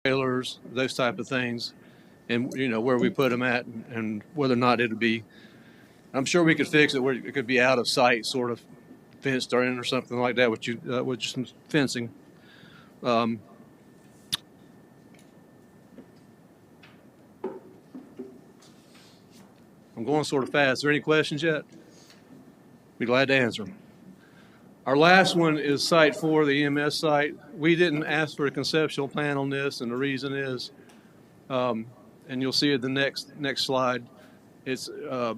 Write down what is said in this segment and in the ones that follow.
trailers, those type of things, and where we put them at, and whether or not it'd be. I'm sure we could fix it where it could be out of sight, sort of fenced in or something like that with just some fencing. Um, I'm going sort of fast. Is there any questions yet? Be glad to answer them. Our last one is Site 4, the EMS site. We didn't ask for a conceptual plan on this, and the reason is, um, and you'll see it the next slide. It's uh,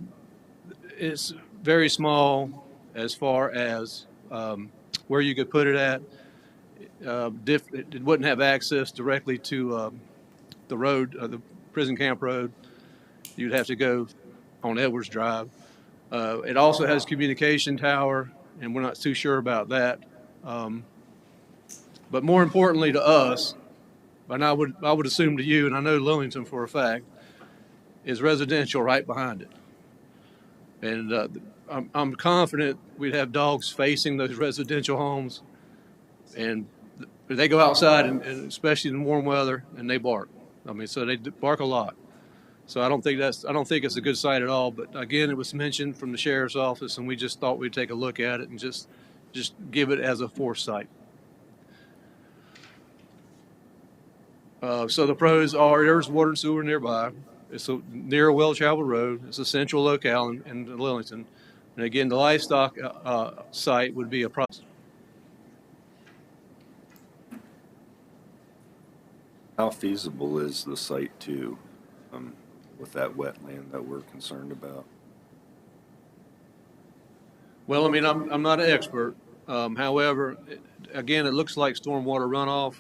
it's very small as far as where you could put it at. It wouldn't have access directly to the road, the prison camp road. You'd have to go on Edwards Drive. It also has communication tower, and we're not too sure about that. Um, but more importantly to us, and I would assume to you, and I know Lillington for a fact, is residential right behind it. And I'm confident we'd have dogs facing those residential homes, and they go outside, and especially in warm weather, and they bark. I mean, so they bark a lot. So I don't think it's a good site at all. But again, it was mentioned from the sheriff's office, and we just thought we'd take a look at it and just give it as a foresight. So the pros are there's water and sewer nearby. It's near a well-traveled road. It's a central locale in Lillington. And again, the livestock site would be a problem. How feasible is the site too, with that wetland that we're concerned about? Well, I mean, I'm not an expert. However, again, it looks like stormwater runoff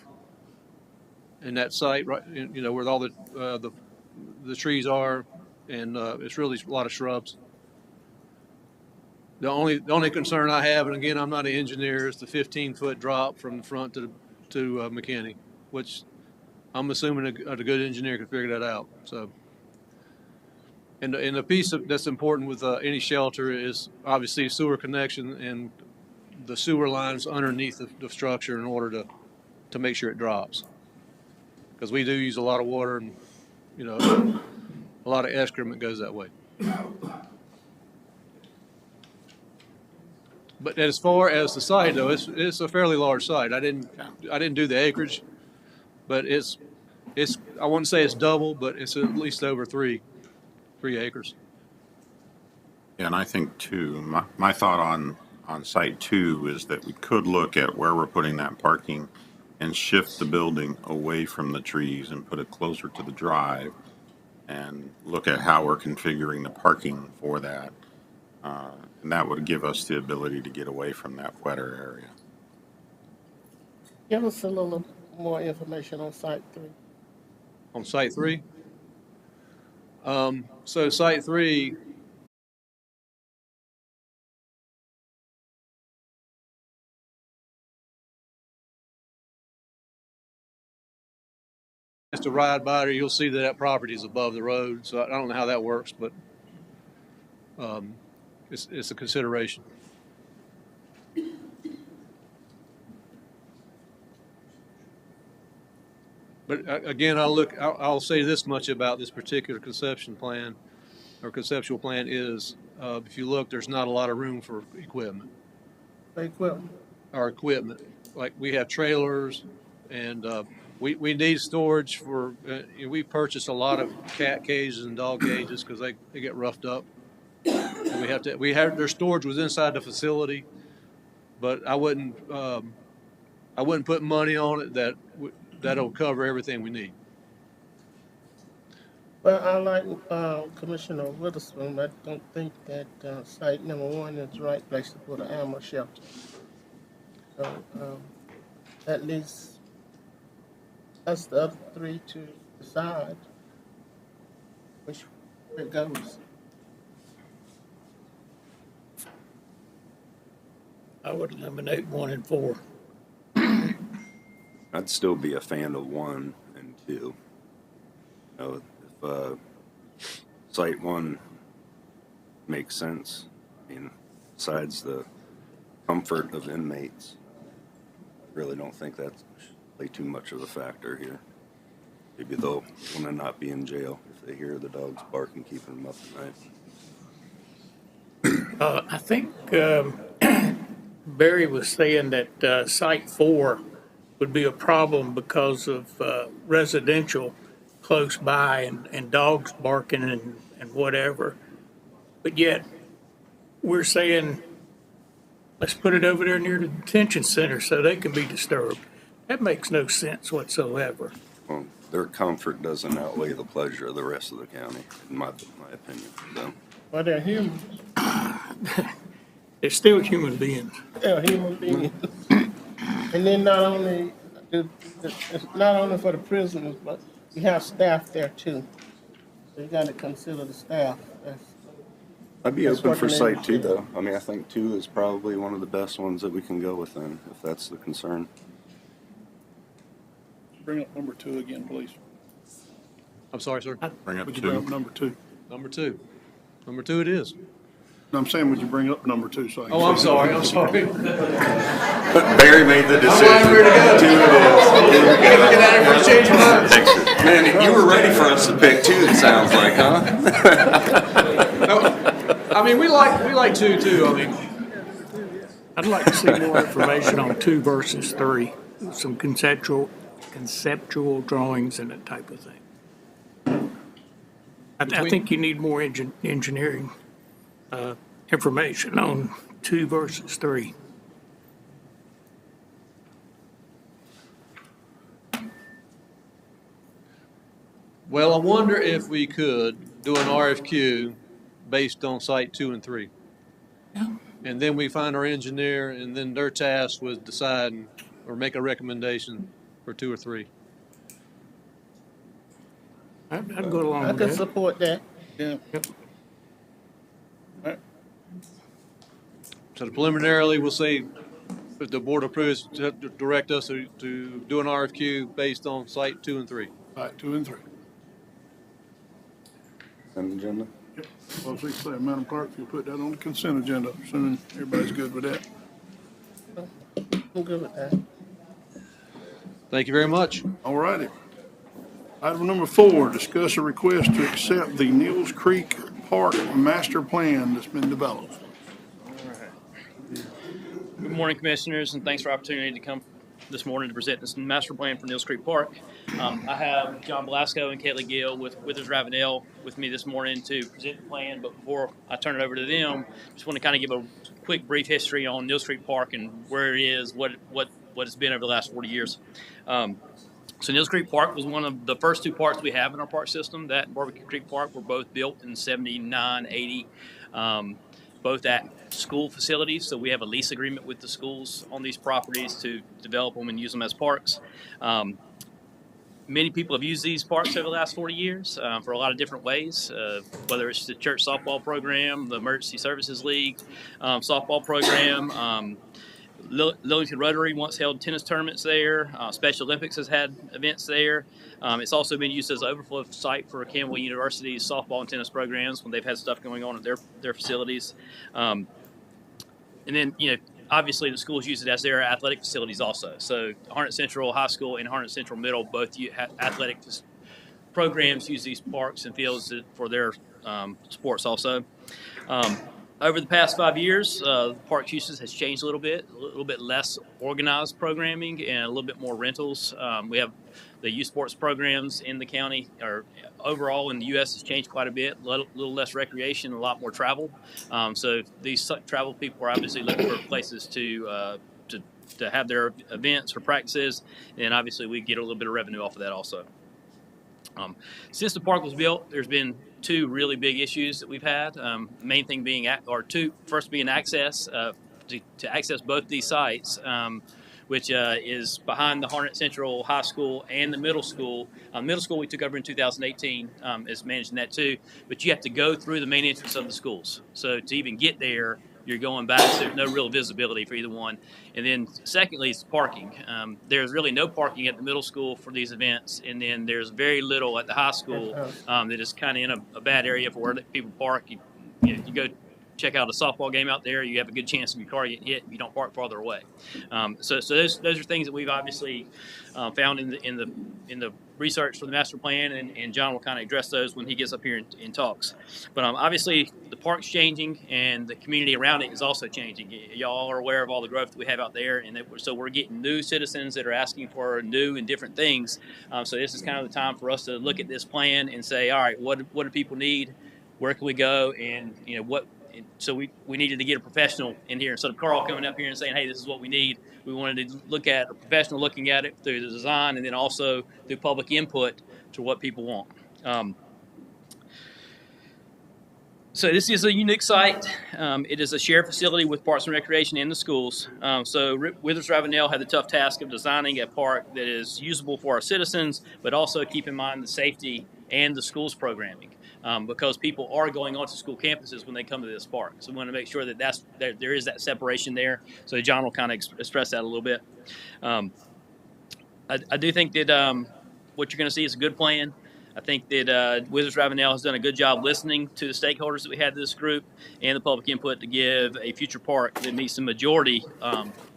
in that site, right? Where all the trees are, and it's really a lot of shrubs. The only concern I have, and again, I'm not an engineer, is the 15-foot drop from the front to McKinney, which I'm assuming a good engineer could figure that out. So, and the piece that's important with any shelter is obviously sewer connection and the sewer lines underneath the structure in order to make sure it drops. Because we do use a lot of water, and a lot of excrement goes that way. But as far as the site, though, it's a fairly large site. I didn't do the acreage, but it's I wouldn't say it's double, but it's at least over 3 acres. Yeah, and I think too, my thought on site 2 is that we could look at where we're putting that parking and shift the building away from the trees and put it closer to the drive and look at how we're configuring the parking for that. And that would give us the ability to get away from that wetter area. Give us a little more information on Site 3. On Site 3? So Site 3, to ride by there, you'll see that property is above the road. So I don't know how that works, but it's a consideration. But again, I'll say this much about this particular conceptual plan is, if you look, there's not a lot of room for equipment. Our equipment, like we have trailers, and we need storage for. We purchase a lot of cat cages and dog cages because they get roughed up. And their storage was inside the facility, but I wouldn't put money on it that'll cover everything we need. Well, I like Commissioner Witherspoon. I don't think that site number 1 is the right place to put an animal shelter. So at least that's the other 3 to decide which way it goes. I would eliminate 1 and 4. I'd still be a fan of 1 and 2. If site 1 makes sense, I mean, besides the comfort of inmates, I really don't think that's really too much of a factor here. Maybe they'll want to not be in jail if they hear the dogs barking, keeping them up at night. I think Barry was saying that Site 4 would be a problem because of residential close by and dogs barking and whatever. But yet, we're saying, let's put it over there near the detention center so they can be disturbed. That makes no sense whatsoever. Well, their comfort doesn't outweigh the pleasure of the rest of the county, in my opinion. So, Well, they're human, They're still human beings. they're human beings. And then not only, it's not only for the prisoners, but you have staff there too. So you gotta consider the staff. I'd be That's open what for the site neighbors 2, do. though. I mean, I think 2 is probably one of the best ones that we can go with then, if that's the concern. Bring up number 2 again, please. I'm sorry, sir. Bring up Would you bring up 2. number 2? Number 2. Number 2 it is. No, I'm saying, would you bring up number 2 so I can? Oh, I'm sorry, I'm sorry. Barry made the decision. Get out of here for a change of mind. Man, you were ready for us to pick 2, it sounds like, huh? No, I mean, we like 2 too. I mean, I'd like to see more information on 2 versus 3, some conceptual drawings and that type of thing. I think you need more engineering information on 2 versus 3. well, I wonder if we could do an RFQ based on site 2 and 3. Yeah. And then we find our engineer, and then they're tasked with deciding or make a recommendation for 2 or 3. I'd go along I with can that. support that. Yeah. So preliminarily, we'll say if the board approves, to direct us to do an RFQ based on site 2 and 3. All right, 2 and 3. Consent agenda? Yep. Well, as we say, Madam Clerk, if you put that on the consent agenda, assuming everybody's good with that. I'm good with that. Thank you very much. All righty. Item number 4, discuss a request to accept the Neals Creek Park Master Plan that's been developed. Good morning, Commissioners, and thanks for the opportunity to come this morning to present this master plan for Neals Creek Park. I have John Blasco and Caitlin Gill with Withers Ravenel with me this morning to present the plan, but before I turn it over to them, just want to kind of give a quick brief history on Neals Creek Park and where it is, what it's been over the last 40 years. So Neals Creek Park was one of the first 2 parks we have in our park system. That and Barbecue Creek Park were both built in 79, 80. Both at school facilities, so we have a lease agreement with the schools on these properties to develop them and use them as parks. Many people have used these parks over the last 40 years for a lot of different ways, whether it's the church softball program, the Emergency Services League softball program. Lillington Rotary once held tennis tournaments there. Special Olympics has had events there. It's also been used as an overflow site for Campbell University's softball and tennis programs when they've had stuff going on at their facilities. And then, obviously the schools use it as their athletic facilities also. So Harnett Central High School and Harnett Central Middle, both athletic programs use these parks and fields for their sports also. Over the past 5 years, the park usage has changed a little bit less organized programming and a little bit more rentals. We have the youth sports programs in the county, or overall in the U.S. has changed quite a bit, a little less recreation, a lot more travel. So these travel people are obviously looking for places to have their events or practices, and obviously we get a little bit of revenue off of that also. Since the park was built, there's been 2 really big issues that we've had. The main thing being, first being access, to access both these sites, which is behind the Harnett Central High School and the middle school. Middle school we took over in 2018 is managing that too, but you have to go through the main entrance of the schools. So to even get there, you're going back, so there's no real visibility for either one. And then secondly, it's parking. There's really no parking at the middle school for these events, and then there's very little at the high school that is kind of in a bad area for where people park. You go check out a softball game out there, you have a good chance of your car getting hit if you don't park farther away. So those are things that we've obviously found in the research for the master plan, and John will kind of address those when he gets up here and talks. But obviously the park's changing, and the community around it is also changing. Y'all are aware of all the growth that we have out there, and so we're getting new citizens that are asking for new and different things. So this is kind of the time for us to look at this plan and say, all right, what do people need? Where can we go? And what. So we needed to get a professional in here instead of Carl coming up here and saying, hey, this is what we need. We wanted to look at a professional looking at it through the design and then also through public input to what people want. So this is a unique site. It is a shared facility with Parks and Recreation and the schools. So Withers Ravenel had the tough task of designing a park that is usable for our citizens, but also keep in mind the safety and the schools programming. Because people are going onto school campuses when they come to this park. So we want to make sure that there is that separation there. So John will kind of express that a little bit. I do think that what you're going to see is a good plan. I think that Withers Ravenel has done a good job listening to the stakeholders that we had in this group and the public input to give a future park that meets the majority,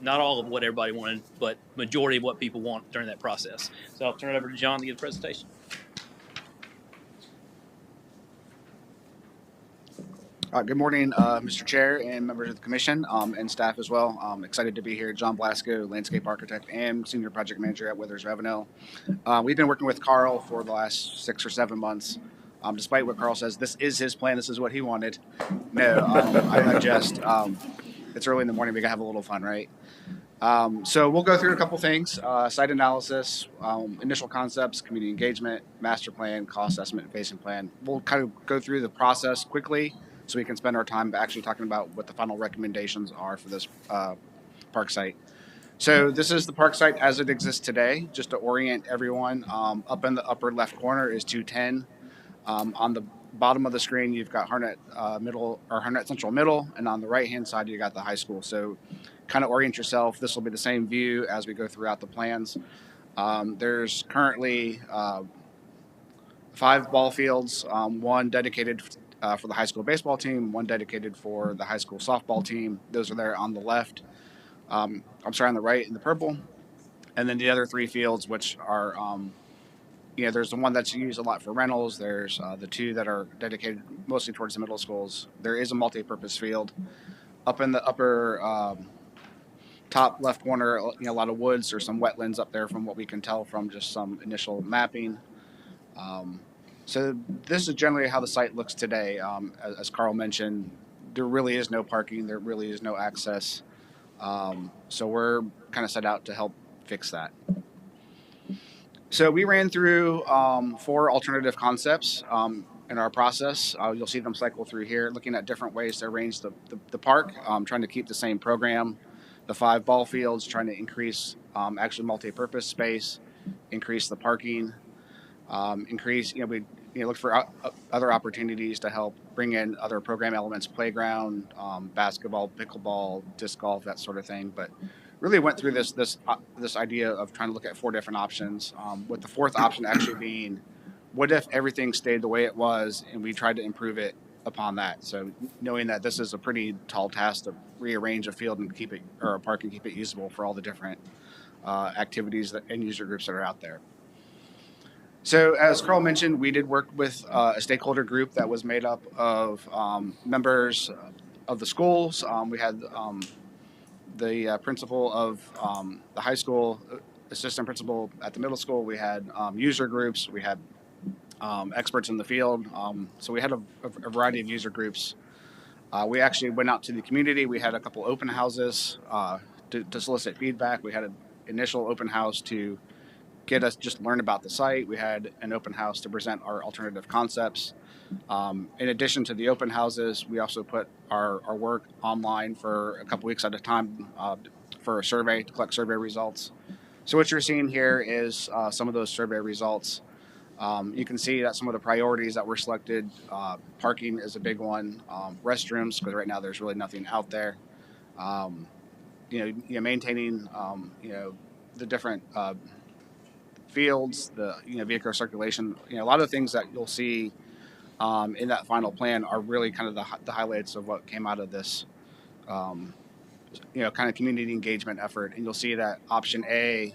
not all of what everybody wanted, but majority of what people want during that process. So I'll turn it over to John to give the presentation. Good morning, Mr. Chair and members of the commission and staff as well. I'm excited to be here. John Blasco, landscape architect and senior project manager at Withers Ravenel. We've been working with Carl for the last 6 or 7 months. Despite what Carl says, this is his plan. This is what he wanted. No, I just, it's early in the morning. We gotta have a little fun, right? So we'll go through a couple things, site analysis, initial concepts, community engagement, master plan, cost estimate, and phasing plan. We'll kind of go through the process quickly, so we can spend our time actually talking about what the final recommendations are for this park site. So this is the park site as it exists today. Just to orient everyone, up in the upper left corner is 210. On the bottom of the screen, you've got Harnett Central Middle, and on the right-hand side, you got the high school. So kind of orient yourself. This will be the same view as we go throughout the plans. There's currently 5 ball fields, one dedicated for the high school baseball team, one dedicated for the high school softball team. Those are there on the left. On the right in the purple. And then the other 3 fields, which are, there's the one that's used a lot for rentals. There's the 2 that are dedicated mostly towards the middle schools. There is a multi-purpose field. Up in the upper top left corner, a lot of woods or some wetlands up there from what we can tell from just some initial mapping. So this is generally how the site looks today. As Carl mentioned, there really is no parking. There really is no access. So we're kind of set out to help fix that. So we ran through 4 alternative concepts in our process. You'll see them cycle through here, looking at different ways to arrange the park, trying to keep the same program. The 5 ball fields, trying to increase actually multi-purpose space, increase the parking, increase, we look for other opportunities to help bring in other program elements, playground, basketball, pickleball, disc golf, that sort of thing. But really went through this idea of trying to look at 4 different options, with the 4th option actually being, what if everything stayed the way it was and we tried to improve it upon that? So knowing that this is a pretty tall task to rearrange a field and keep it, or a park and keep it usable for all the different activities and user groups that are out there. So as Carl mentioned, we did work with a stakeholder group that was made up of members of the schools. We had the principal of the high school, assistant principal at the middle school. We had user groups. We had experts in the field. So we had a variety of user groups. We actually went out to the community. We had a couple open houses to solicit feedback. We had an initial open house to get us just learn about the site. We had an open house to present our alternative concepts. In addition to the open houses, we also put our work online for a couple weeks at a time for a survey, to collect survey results. So what you're seeing here is some of those survey results. You can see that some of the priorities that were selected, parking is a big one, restrooms, because right now there's really nothing out there. Maintaining, the different fields, the vehicular circulation, a lot of things that you'll see in that final plan are really kind of the highlights of what came out of this, kind of community engagement effort. And you'll see that option A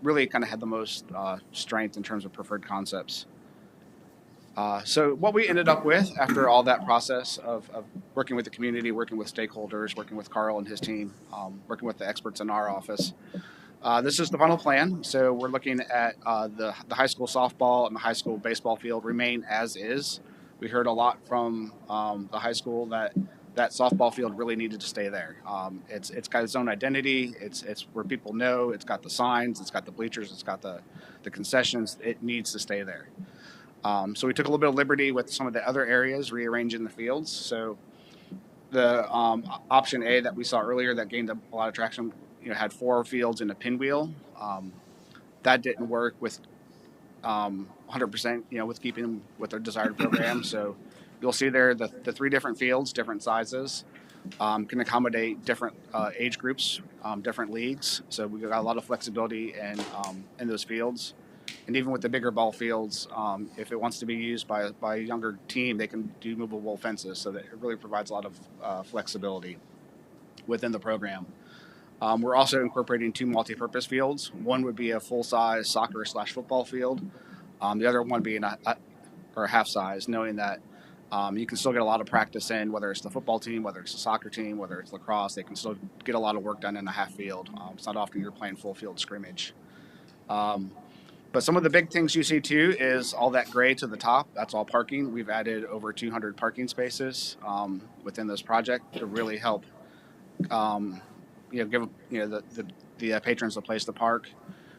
really kind of had the most strength in terms of preferred concepts. So what we ended up with after all that process of working with the community, working with stakeholders, working with Carl and his team, working with the experts in our office, this is the final plan. So we're looking at the high school softball and the high school baseball field remain as is. We heard a lot from the high school that softball field really needed to stay there. It's got its own identity. It's where people know. It's got the signs. It's got the bleachers. It's got the concessions. It needs to stay there. So we took a little bit of liberty with some of the other areas, rearranging the fields. So the option A that we saw earlier that gained a lot of traction, had 4 fields and a pinwheel. That didn't work with 100%, with keeping with their desired program. So you'll see there the 3 different fields, different sizes, can accommodate different age groups, different leagues. So we've got a lot of flexibility in those fields. And even with the bigger ball fields, if it wants to be used by a younger team, they can do movable fences. So that it really provides a lot of flexibility within the program. We're also incorporating 2 multi-purpose fields. One would be a full-size soccer/football field. The other one being a half-size, knowing that you can still get a lot of practice in, whether it's the football team, whether it's the soccer team, whether it's lacrosse. They can still get a lot of work done in a half field. It's not often you're playing full field scrimmage. But some of the big things you see too is all that gray to the top. That's all parking. We've added over 200 parking spaces within this project to really help, give the patrons a place to park.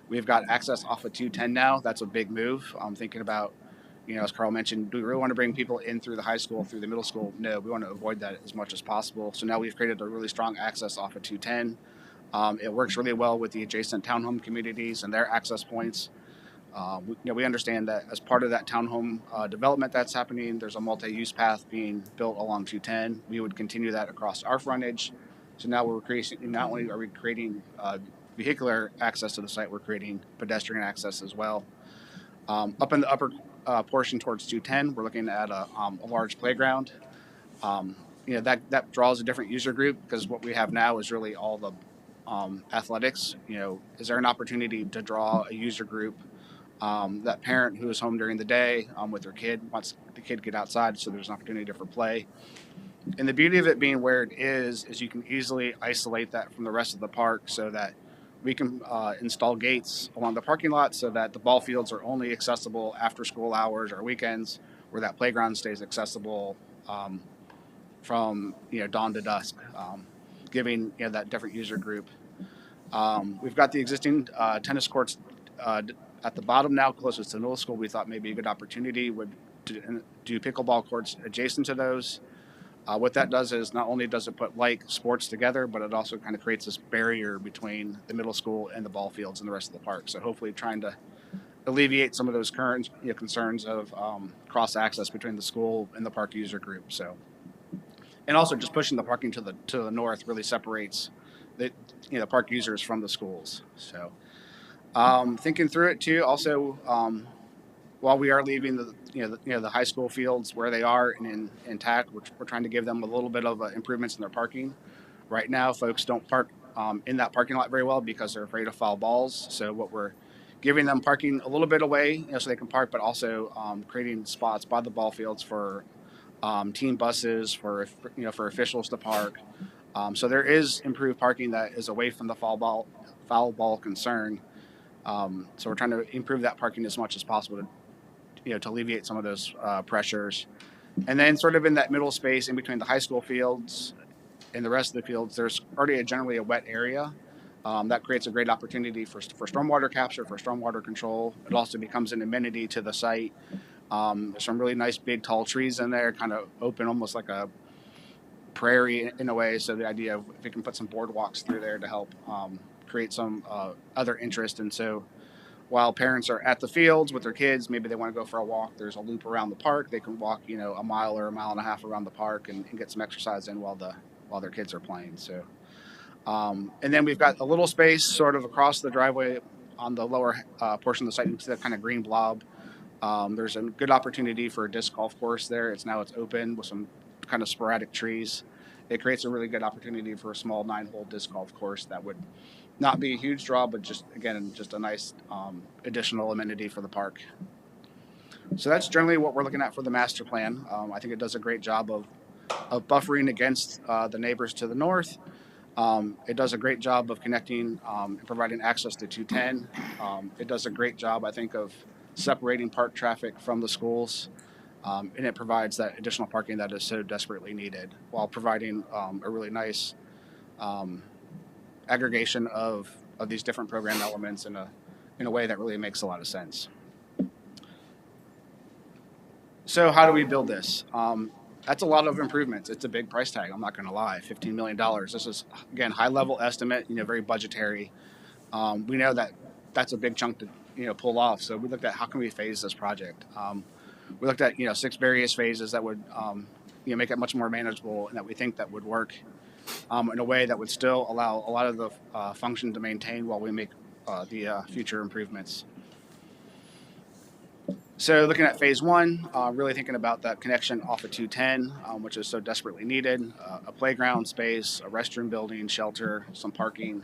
We've got access off of 210 now. That's a big move. I'm thinking about, as Carl mentioned, do we really want to bring people in through the high school, through the middle school? No, we want to avoid that as much as possible. So now we've created a really strong access off of 210. It works really well with the adjacent townhome communities and their access points. We understand that as part of that townhome development that's happening, there's a multi-use path being built along 210. We would continue that across our frontage. So now we're creating, not only are we creating vehicular access to the site, we're creating pedestrian access as well. Up in the upper portion towards 210, we're looking at a large playground. That draws a different user group because what we have now is really all the athletics. Is there an opportunity to draw a user group? That parent who is home during the day with their kid wants the kid to get outside, so there's an opportunity for play. And the beauty of it being where it is you can easily isolate that from the rest of the park so that we can install gates along the parking lot so that the ball fields are only accessible after school hours or weekends, where that playground stays accessible from dawn to dusk, giving that different user group. We've got the existing tennis courts at the bottom now, closest to the middle school. We thought maybe a good opportunity would to do pickleball courts adjacent to those. What that does is not only does it put like sports together, but it also kind of creates this barrier between the middle school and the ball fields and the rest of the park. So hopefully trying to alleviate some of those current concerns of cross access between the school and the park user group. So, and also just pushing the parking to the north really separates the park users from the schools. So thinking through it too, also while we are leaving the high school fields where they are and intact, we're trying to give them a little bit of improvements in their parking. Right now, folks don't park in that parking lot very well because they're afraid of foul balls. So what we're giving them parking a little bit away, so they can park, but also creating spots by the ball fields for team buses, for officials to park. So there is improved parking that is away from the foul ball concern. So we're trying to improve that parking as much as possible to alleviate some of those pressures. And then sort of in that middle space in between the high school fields and the rest of the fields, there's already generally a wet area. That creates a great opportunity for stormwater capture, for stormwater control. It also becomes an amenity to the site. There's some really nice big tall trees in there, kind of open, almost like a prairie in a way. So the idea of if we can put some boardwalks through there to help create some other interest. And so while parents are at the fields with their kids, maybe they want to go for a walk, there's a loop around the park. They can walk, a mile or a mile and a half around the park and get some exercise in while their kids are playing. So, and then we've got a little space sort of across the driveway on the lower portion of the site. You can see that kind of green blob. There's a good opportunity for a disc golf course there. It's open with some kind of sporadic trees. It creates a really good opportunity for a small 9-hole disc golf course that would not be a huge draw, but just a nice additional amenity for the park. So that's generally what we're looking at for the master plan. I think it does a great job of buffering against the neighbors to the north. It does a great job of connecting and providing access to 210. It does a great job, I think, of separating park traffic from the schools. And it provides that additional parking that is so desperately needed while providing a really nice aggregation of these different program elements in a way that really makes a lot of sense. So how do we build this? That's a lot of improvements. It's a big price tag. I'm not going to lie. $15 million. This is, again, high level estimate, very budgetary. We know that that's a big chunk to, pull off. So we looked at how can we phase this project. We looked at, 6 various phases that would, make it much more manageable and that we think that would work in a way that would still allow a lot of the function to maintain while we make the future improvements. So looking at phase 1, really thinking about that connection off of 210, which is so desperately needed, a playground space, a restroom building, shelter, some parking,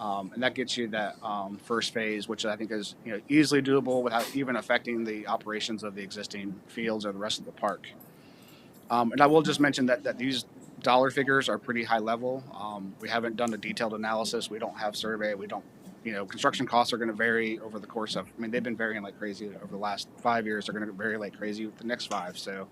and that gets you that first phase, which I think is easily doable without even affecting the operations of the existing fields or the rest of the park. And I will just mention that these dollar figures are pretty high level. We haven't done a detailed analysis. We don't have survey. We don't. Construction costs are going to vary over the course of, they've been varying like crazy over the last 5 years. They're going to vary like crazy with the next 5. So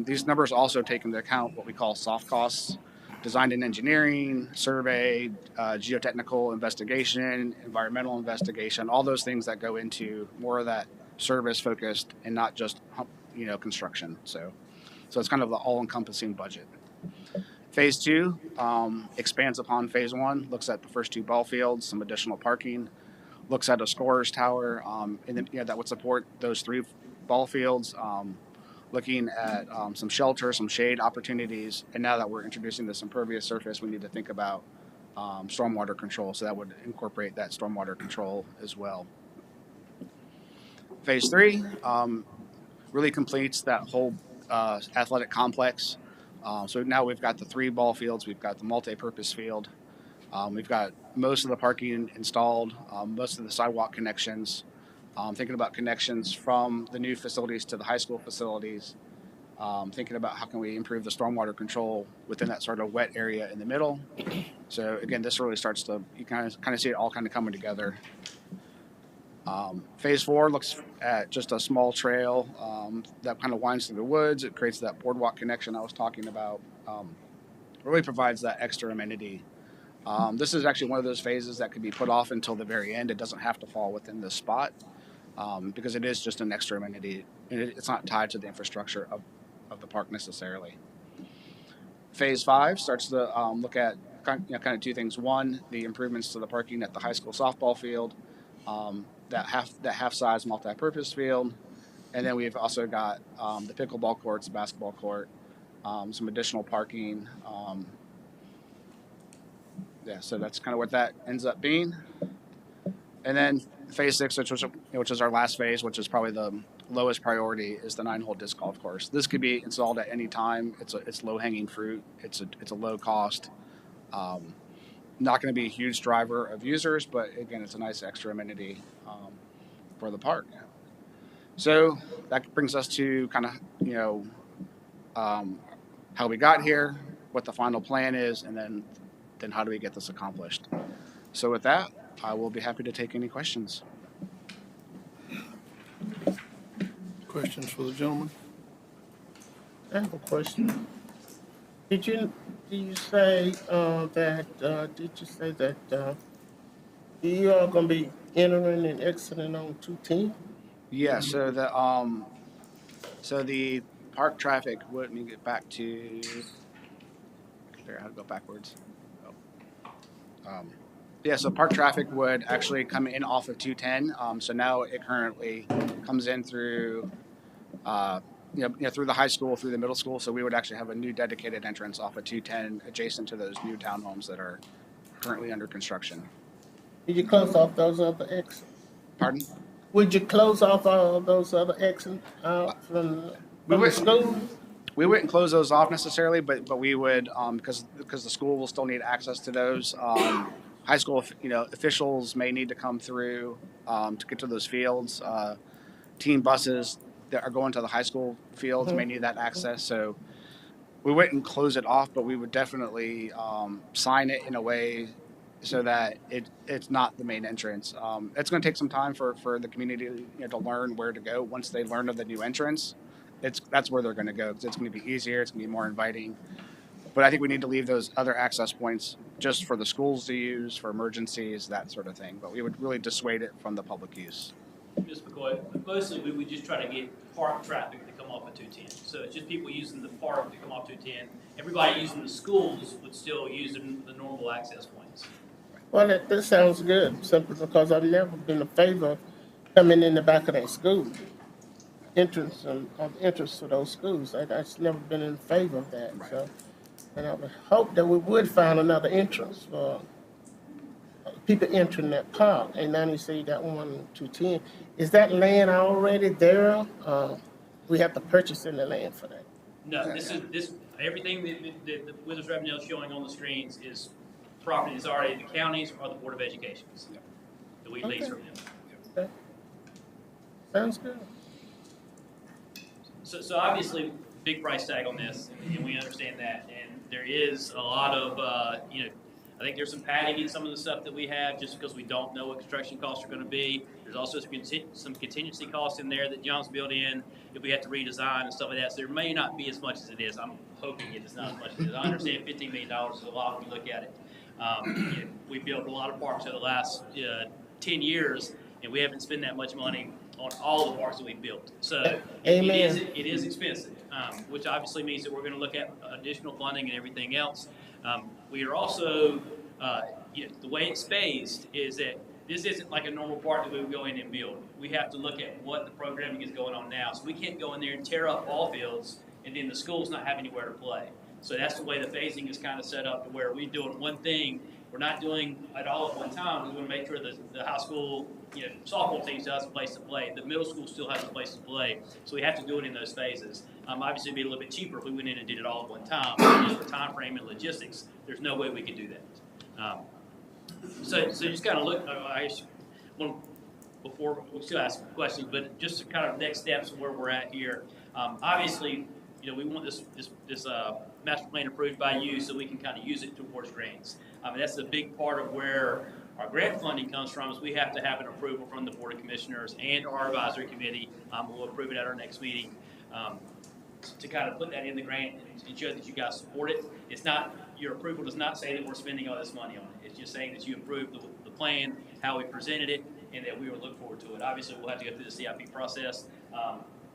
these numbers also take into account what we call soft costs, design and engineering, survey, geotechnical investigation, environmental investigation, all those things that go into more of that service focused and not just, construction. So it's kind of the all-encompassing budget. Phase 2 expands upon phase 1, looks at the first 2 ball fields, some additional parking, looks at a scorer's tower, and then that would support those 3 ball fields, looking at some shelter, some shade opportunities, and now that we're introducing this impervious surface, we need to think about stormwater control, so that would incorporate that stormwater control as well. Phase 3 really completes that whole athletic complex. So now we've got the 3 ball fields, we've got the multi-purpose field, we've got most of the parking installed, most of the sidewalk connections, thinking about connections from the new facilities to the high school facilities, thinking about how can we improve the stormwater control within that sort of wet area in the middle. So again, this really starts to, you kind of see it all kind of coming together. Phase 4 looks at just a small trail that kind of winds through the woods. It creates that boardwalk connection I was talking about. Really provides that extra amenity. This is actually one of those phases that could be put off until the very end. It doesn't have to fall within this spot because it is just an extra amenity. And it's not tied to the infrastructure of the park necessarily. Phase 5 starts to look at kind of 2 things. One, the improvements to the parking at the high school softball field. That half-size multi-purpose field, and then we've also got the pickleball courts, the basketball court, some additional parking. So that's kind of what that ends up being. And then phase 6, which is our last phase, which is probably the lowest priority, is the 9-hole disc golf course. This could be installed at any time. It's low-hanging fruit. It's a low cost. Not going to be a huge driver of users, but again, it's a nice extra amenity for the park. So that brings us to kind of, how we got here, what the final plan is, and then how do we get this accomplished. So with that, I will be happy to take any questions. Questions for the gentleman? I have a question. Did you say that you are going to be entering and exiting on 210? Yeah. So the park traffic. Let me get back to. There, how to go backwards. So park traffic would actually come in off of 210. So now it currently comes in through. Through the high school, through the middle school. So we would actually have a new dedicated entrance off of 210 adjacent to those new townhomes that are currently under construction. Did you close off those other exits? Pardon? Would you close off all those other exits out from the would- school? We wouldn't close those off necessarily, but we would, because the school will still need access to those. High school, officials may need to come through to get to those fields. Team buses that are going to the high school fields may need that access. So we wouldn't close it off, but we would definitely sign it in a way so that it's not the main entrance. It's going to take some time for the community to learn where to go. Once they learn of the new entrance, that's where they're going to go because it's going to be easier. It's going to be more inviting. But I think we need to leave those other access points just for the schools to use, for emergencies, that sort of thing. But we would really dissuade it from the public use. Ms. McCoy, mostly we would just try to get park traffic to come off of 210. So it's just people using the park to come off 210. Everybody using the schools would still use the normal access points. Well, this sounds good, simply because I've never been in favor of coming in the back of that school. Entrance to those schools. I've never been in favor of that. Right. So, and I would hope that we would find another entrance for people entering that park. And now you say you got 1 to 10. Is that land already there? We have to purchase in the land for that. No, this everything that the Withers Revenue is showing on the screens is property that's already the counties or the Board of Education's that we lease from them. Okay. Sounds good. So obviously, big price tag on this, and we understand that. And there is a lot of, I think there's some padding in some of the stuff that we have just because we don't know what construction costs are going to be. There's also some contingency costs in there that John's built in if we have to redesign and stuff like that. So there may not be as much as it is. I'm hoping it is not as much as it is. I understand $15 million is a lot when you look at it. We built a lot of parks over the last 10 years, and we haven't spent that much money on all the parks that we built. So Amen. it is expensive, which obviously means that we're going to look at additional funding and everything else. We are also, the way it's phased is that this isn't like a normal park that we would go in and build. We have to look at what the programming is going on now. So we can't go in there and tear up ball fields and then the schools not have anywhere to play. So that's the way the phasing is kind of set up to where we're doing one thing. We're not doing it all at one time. We want to make sure that the high school, softball team still has a place to play. The middle school still has a place to play. So we have to do it in those phases. Obviously, it'd be a little bit cheaper if we went in and did it all at one time. But just for time frame and logistics, there's no way we could do that. So just kind of look. Before we'll still ask questions, but just kind of next steps where we're at here. Obviously, we want this master plan approved by you so we can kind of use it towards grants. That's a big part of where our grant funding comes from is we have to have an approval from the Board of Commissioners and our advisory committee. We'll approve it at our next meeting to kind of put that in the grant and show that you guys support it. It's not, your approval does not say that we're spending all this money on it. It's just saying that you approved the plan, how we presented it, and that we will look forward to it. Obviously, we'll have to go through the CIP process.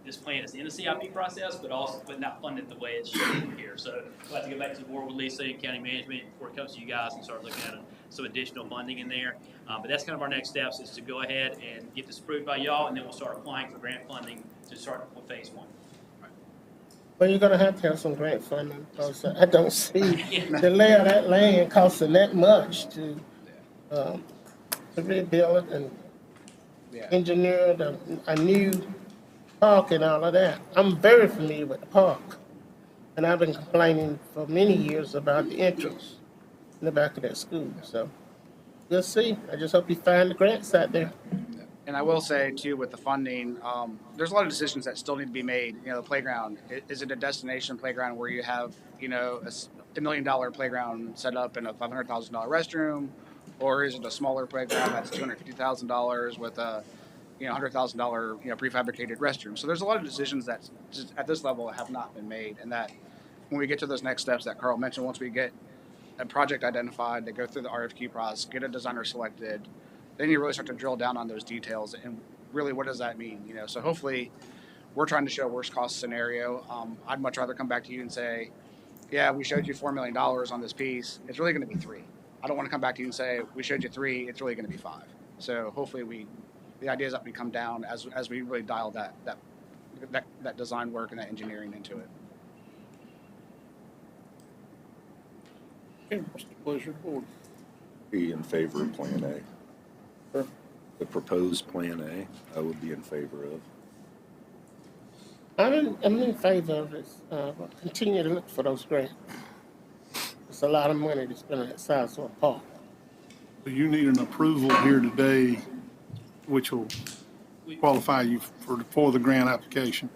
This plan is in the CIP process, but not funded the way it's shown here. So we'll have to go back to the board with Lisa and county management before it comes to you guys and start looking at some additional funding in there. But that's kind of our next steps is to go ahead and get this approved by y'all, and then we'll start applying for grant funding to start with phase 1. Well, you're gonna have to have some grant funding because I don't see the layout of that land costing that much to rebuild it and engineer a new park and all of that. I'm very familiar with the park, and I've been complaining for many years about the entrance in the back of that school. So we'll see. I just hope you find the grants out there. And I will say too, with the funding, there's a lot of decisions that still need to be made. The playground, is it a destination playground where you have, a $1 million playground set up in a $500,000 restroom, or is it a smaller playground that's $250,000 with a, $100,000, prefabricated restroom? So there's a lot of decisions that just at this level have not been made, and that when we get to those next steps that Carl mentioned, once we get a project identified, they go through the RFQ process, get a designer selected, then you really start to drill down on those details and really what does that mean? So hopefully we're trying to show a worst cost scenario. I'd much rather come back to you and say, yeah, we showed you $4 million on this piece. It's really going to be 3. I don't want to come back to you and say, we showed you 3. It's really going to be 5. So hopefully the idea is that we come down as we really dial that design work and that engineering into it. Okay, what's the pleasure of the board? Be in favor of Plan A. Sure. the proposed Plan A, I would be in favor of. I'm in favor of it. But continue to look for those grants. It's a lot of money to spend at Southside Park. So you need an approval here today, which will qualify you for the grant application.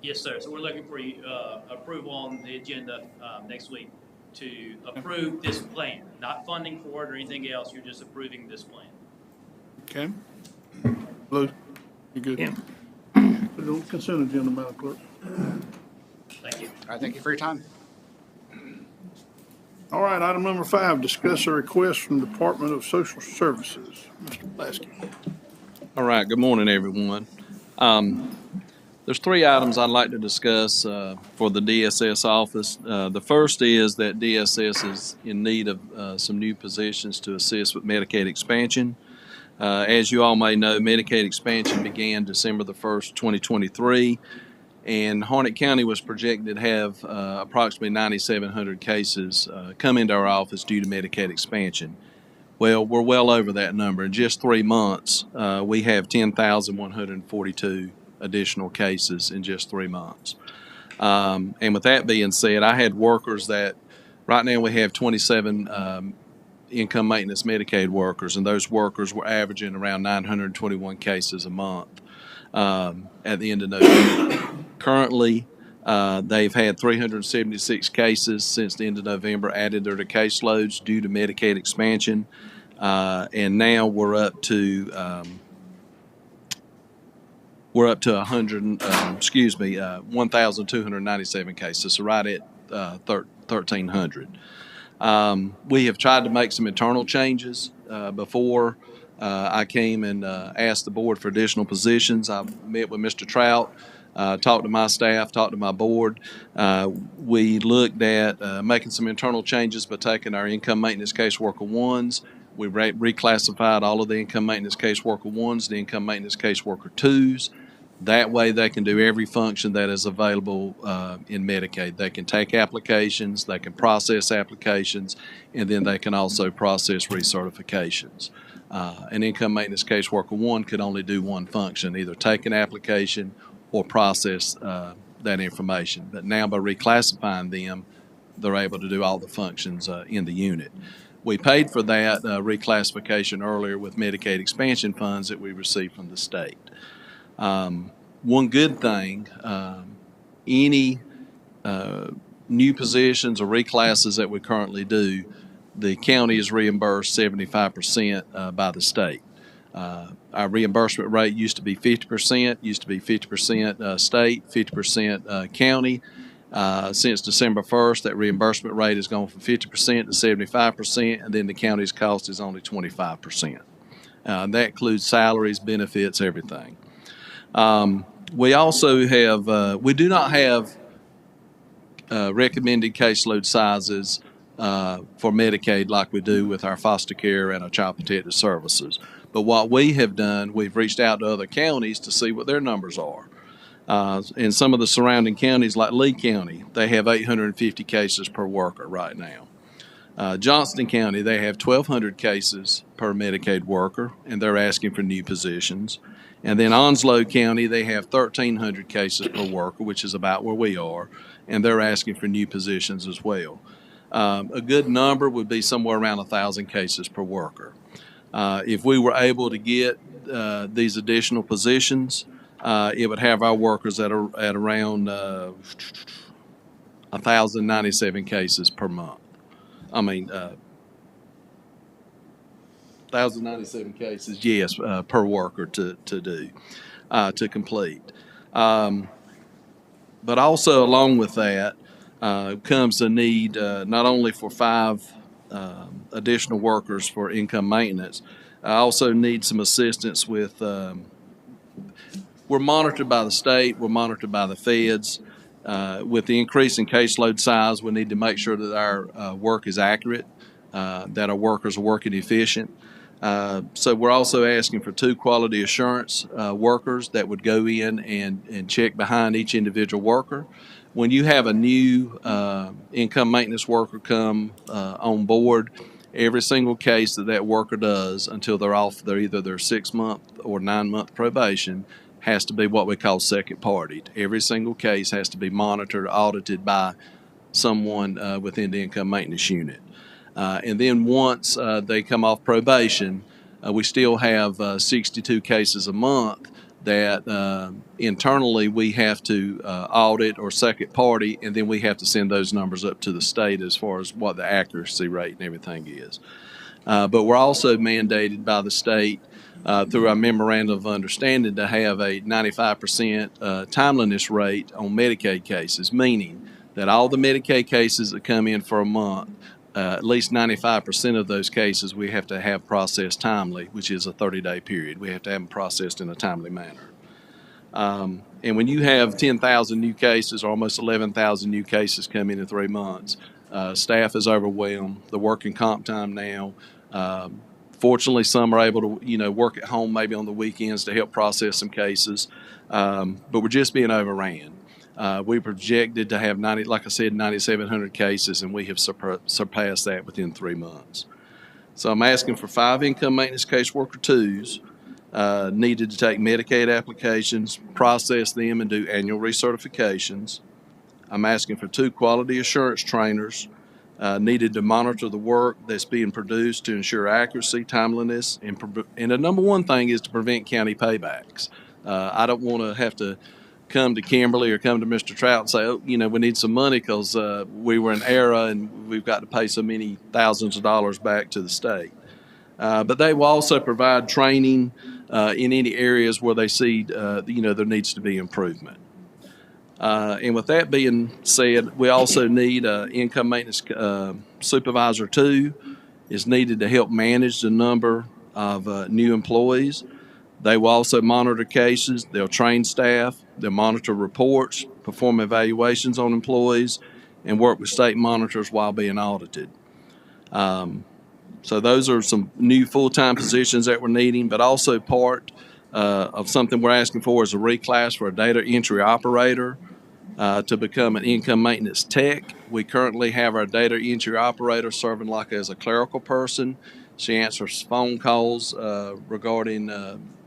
Yes, sir. So we're looking for you, approval on the agenda, next week to approve this plan, not funding for it or anything else. You're just approving this plan. Okay? Lou, you good? Yeah. Put it on consent agenda, Madam Clerk. Thank you. All right, thank you for your time. All right, item number 5, discuss a request from the Department of Social Services. Mr. Lasky. All right, good morning, everyone. There's 3 items I'd like to discuss for the DSS office. The first is that DSS is in need of some new positions to assist with Medicaid expansion. As you all may know, Medicaid expansion began December the 1st, 2023, and Harnett County was projected to have approximately 9,700 cases come into our office due to Medicaid expansion. Well, we're well over that number. In just 3 months, we have 10,142 additional cases in just 3 months. And with that being said, I had workers that, right now we have 27 income maintenance Medicaid workers, and those workers were averaging around 921 cases a month at the end of November. Currently, they've had 376 cases since the end of November added to their caseloads due to Medicaid expansion, and now we're up to 1,297 cases, so right at 1,300. We have tried to make some internal changes before I came and asked the board for additional positions. I met with Mr. Trout, talked to my staff, talked to my board. We looked at making some internal changes by taking our income maintenance caseworker ones. We reclassified all of the income maintenance caseworker ones to income maintenance caseworker twos. That way they can do every function that is available in Medicaid. They can take applications, they can process applications, and then they can also process recertifications. An income maintenance caseworker one could only do one function, either take an application or process that information. But now by reclassifying them, they're able to do all the functions in the unit. We paid for that reclassification earlier with Medicaid expansion funds that we received from the state. One good thing, any new positions or reclasses that we currently do, the county is reimbursed 75% by the state. Our reimbursement rate used to be 50%, used to be 50% state, 50% county. Since December 1st, that reimbursement rate has gone from 50% to 75%, and then the county's cost is only 25%. That includes salaries, benefits, everything. We also have, we do not have recommended caseload sizes for Medicaid like we do with our foster care and our child protective services. But what we have done, we've reached out to other counties to see what their numbers are. In some of the surrounding counties like Lee County, they have 850 cases per worker right now. Johnston County, they have 1,200 cases per Medicaid worker, and they're asking for new positions. And then Onslow County, they have 1,300 cases per worker, which is about where we are, and they're asking for new positions as well. A good number would be somewhere around 1,000 cases per worker. If we were able to get these additional positions, it would have our workers at around 1,097 cases per month. 1,097 cases, yes, per worker to complete. But also along with that comes the need not only for 5 additional workers for income maintenance. I also need some assistance with, we're monitored by the state, we're monitored by the feds. With the increase in caseload size, we need to make sure that our work is accurate, that our workers are working efficient. So we're also asking for 2 quality assurance workers that would go in and check behind each individual worker. When you have a new income maintenance worker come on board, every single case that worker does until they're off either their 6-month or 9-month probation has to be what we call second party. Every single case has to be monitored, audited by someone within the income maintenance unit. And then once they come off probation, we still have 62 cases a month that internally we have to audit or second party, and then we have to send those numbers up to the state as far as what the accuracy rate and everything is. But we're also mandated by the state through our memorandum of understanding to have a 95% timeliness rate on Medicaid cases, meaning that all the Medicaid cases that come in for a month, at least 95% of those cases we have to have processed timely, which is a 30-day period. We have to have them processed in a timely manner. And when you have 10,000 new cases, or almost 11,000 new cases come in 3 months, staff is overwhelmed. The working comp time now. Fortunately, some are able to, work at home maybe on the weekends to help process some cases, but we're just being overran. We projected to have 9,700 cases, and we have surpassed that within 3 months. So I'm asking for 5 income maintenance caseworker 2s needed to take Medicaid applications, process them, and do annual recertifications. I'm asking for 2 quality assurance trainers needed to monitor the work that's being produced to ensure accuracy, timeliness, and the number one thing is to prevent county paybacks. I don't want to have to come to Kimberly or come to Mr. Trout and say, oh, we need some money because we were in error and we've got to pay so many thousands of dollars back to the state. But they will also provide training in any areas where they see, there needs to be improvement. And with that being said, we also need income maintenance supervisor 2 is needed to help manage the number of new employees. They will also monitor cases. They'll train staff. They'll monitor reports, perform evaluations on employees, and work with state monitors while being audited. So those are some new full-time positions that we're needing, but also part of something we're asking for is a reclass for a data entry operator to become an income maintenance tech. We currently have our data entry operator serving like as a clerical person. She answers phone calls regarding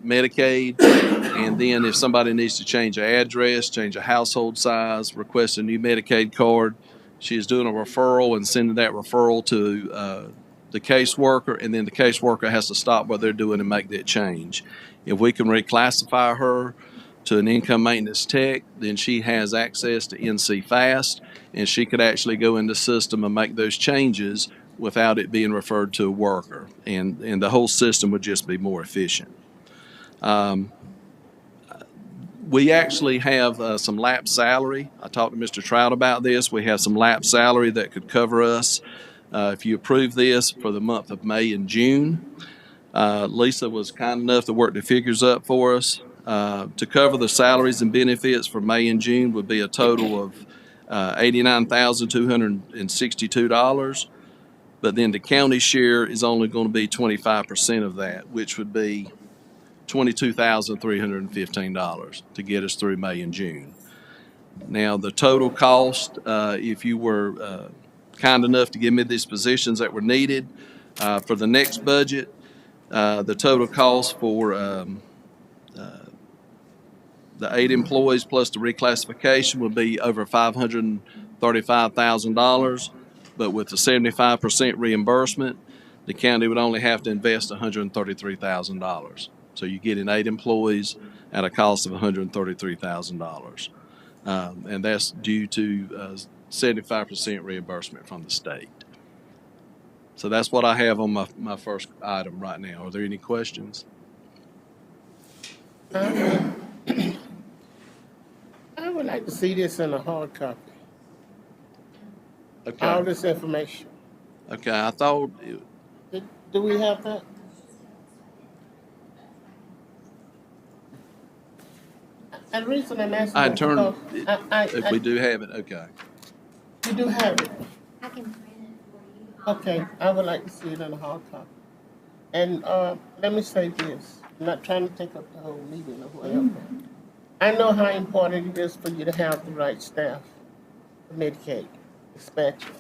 Medicaid, and then if somebody needs to change an address, change a household size, request a new Medicaid card, she is doing a referral and sending that referral to the caseworker, and then the caseworker has to stop what they're doing and make that change. If we can reclassify her to an income maintenance tech, then she has access to NC Fast, and she could actually go in the system and make those changes without it being referred to a worker, and the whole system would just be more efficient. We actually have some lapsed salary. I talked to Mr. Trout about this. We have some lapsed salary that could cover us if you approve this for the month of May and June. Lisa was kind enough to work the figures up for us. To cover the salaries and benefits for May and June would be a total of $89,262. But then the county share is only going to be 25% of that, which would be $22,315 to get us through May and June. Now, the total cost, if you were kind enough to give me these positions that were needed for the next budget, the total cost for the 8 employees plus the reclassification would be over $535,000. But with the 75% reimbursement, the county would only have to invest $133,000. So you get in 8 employees at a cost of $133,000. And that's due to 75% reimbursement from the state. So that's what I have on my first item right now. Are there any questions? I would like to see this in a hard copy. Okay. All this information. Okay, I thought, Do we have that? And the reason I'm asking I is turn, because if we do have it, okay. you do have it. I can print it for you. Okay, I would like to see it in a hard copy. And let me say this, I'm not trying to take up the whole meeting or whatever. I know how important it is for you to have the right staff for Medicaid expansion.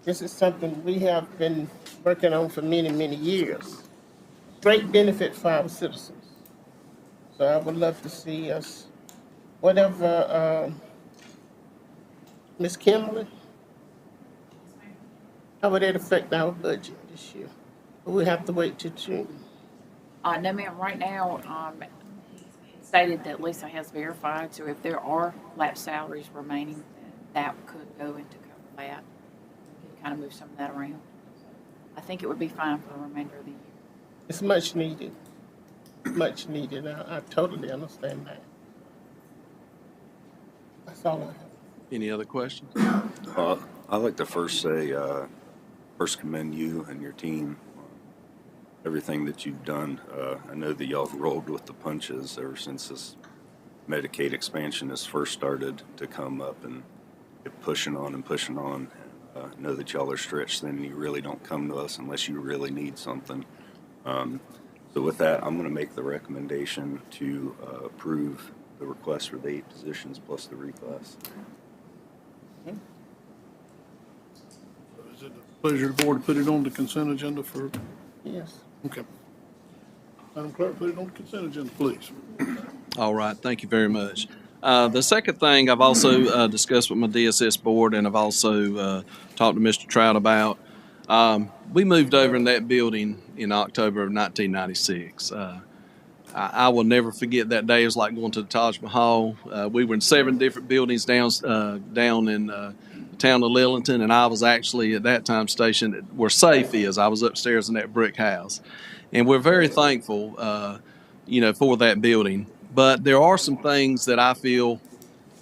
This is something we have been working on for many, many years. Great benefit for our citizens. So I would love to see us, whatever, Ms. Kimberly, how would that affect our budget this year? We have to wait till June. No, ma'am, right now, it's stated that Lisa has verified, so if there are lapsed salaries remaining, that could go into cover that. We could kind of move some of that around. I think it would be fine for the remainder of the year. It's much needed. Much needed. I totally understand that. That's all I have. Any other questions? I'd like to first commend you and your team on everything that you've done. I know that y'all have rolled with the punches ever since this Medicaid expansion has first started to come up and kept pushing on and pushing on. I know that y'all are stretched thin and you really don't come to us unless you really need something. So with that, I'm going to make the recommendation to approve the request for the 8 positions plus the reclass. Is it the pleasure of the board to put it on the consent agenda for, Yes. okay. Madam Clerk, put it on the consent agenda, please. All right, thank you very much. The second thing I've also discussed with my DSS board, and I've also talked to Mr. Trout about, we moved over in that building in October of 1996. I will never forget that day. It was like going to the Taj Mahal. We were in 7 different buildings down in the town of Lillington, and I was actually at that time stationed where Safe is. I was upstairs in that brick house. And we're very thankful, for that building. But there are some things that I feel,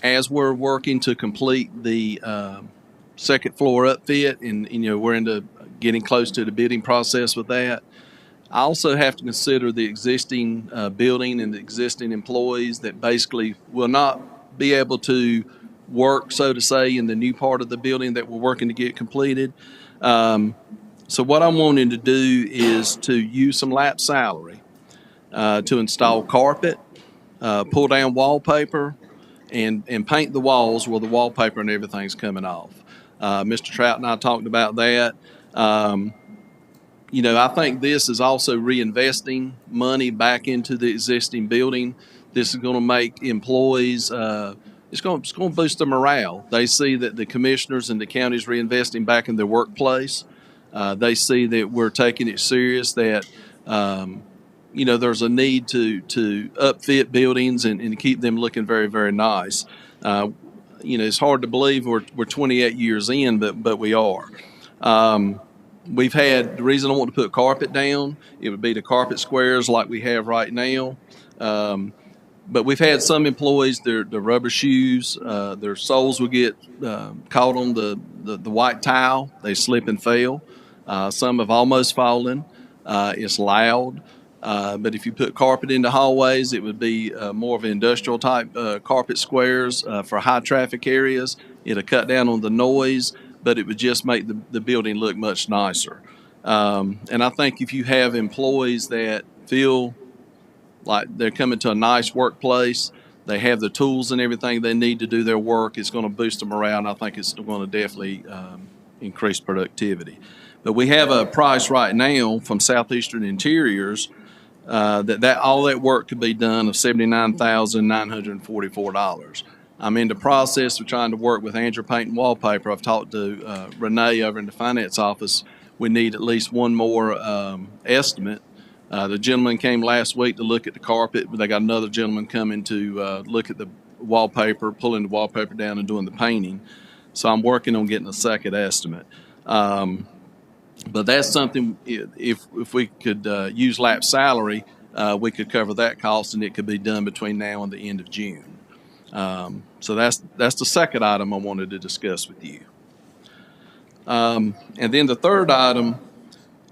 as we're working to complete the second floor upfit, and we're into getting close to the bidding process with that. I also have to consider the existing building and the existing employees that basically will not be able to work, so to say, in the new part of the building that we're working to get completed. So what I'm wanting to do is to use some lap salary to install carpet, pull down wallpaper, and paint the walls where the wallpaper and everything's coming off. Mr. Trout and I talked about that. I think this is also reinvesting money back into the existing building. This is going to make employees, it's going to boost their morale. They see that the commissioners and the county's reinvesting back in their workplace. They see that we're taking it serious, that there's a need to upfit buildings and keep them looking very, very nice. It's hard to believe we're 28 years in, but we are. We've had, the reason I want to put carpet down, it would be the carpet squares like we have right now. But we've had some employees, their rubber shoes, their soles will get caught on the white tile. They slip and fail. Some have almost fallen. It's loud. But if you put carpet in the hallways, it would be more of an industrial type carpet squares for high traffic areas. It'll cut down on the noise, but it would just make the building look much nicer. And I think if you have employees that feel like they're coming to a nice workplace, they have the tools and everything they need to do their work, it's going to boost the morale, and I think it's going to definitely increase productivity. But we have a price right now from Southeastern Interiors that all that work could be done of $79,944. I'm in the process of trying to work with Andrew Paint and Wallpaper. I've talked to Renee over in the finance office. We need at least one more estimate. The gentleman came last week to look at the carpet, but they got another gentleman coming to look at the wallpaper, pulling the wallpaper down and doing the painting. So I'm working on getting a second estimate. But that's something, if we could use lap salary, we could cover that cost, and it could be done between now and the end of June. So that's the second item I wanted to discuss with you. And then the third item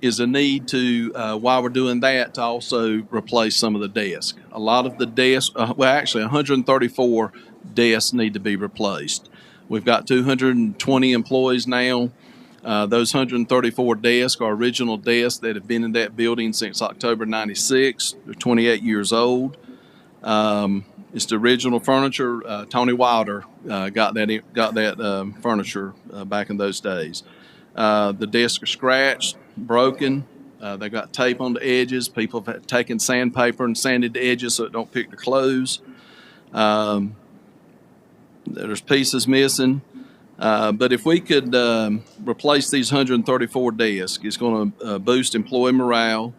is a need to, while we're doing that, to also replace some of the desks. A lot of the desks, actually 134 desks need to be replaced. We've got 220 employees now. Those 134 desks are original desks that have been in that building since October 96. They're 28 years old. It's the original furniture. Tony Wilder got that furniture back in those days. The desks are scratched. broken. They've got tape on the edges. People have taken sandpaper and sanded the edges so it don't pick the clothes. There's pieces missing. But if we could replace these 134 desks, it's going to boost employee morale,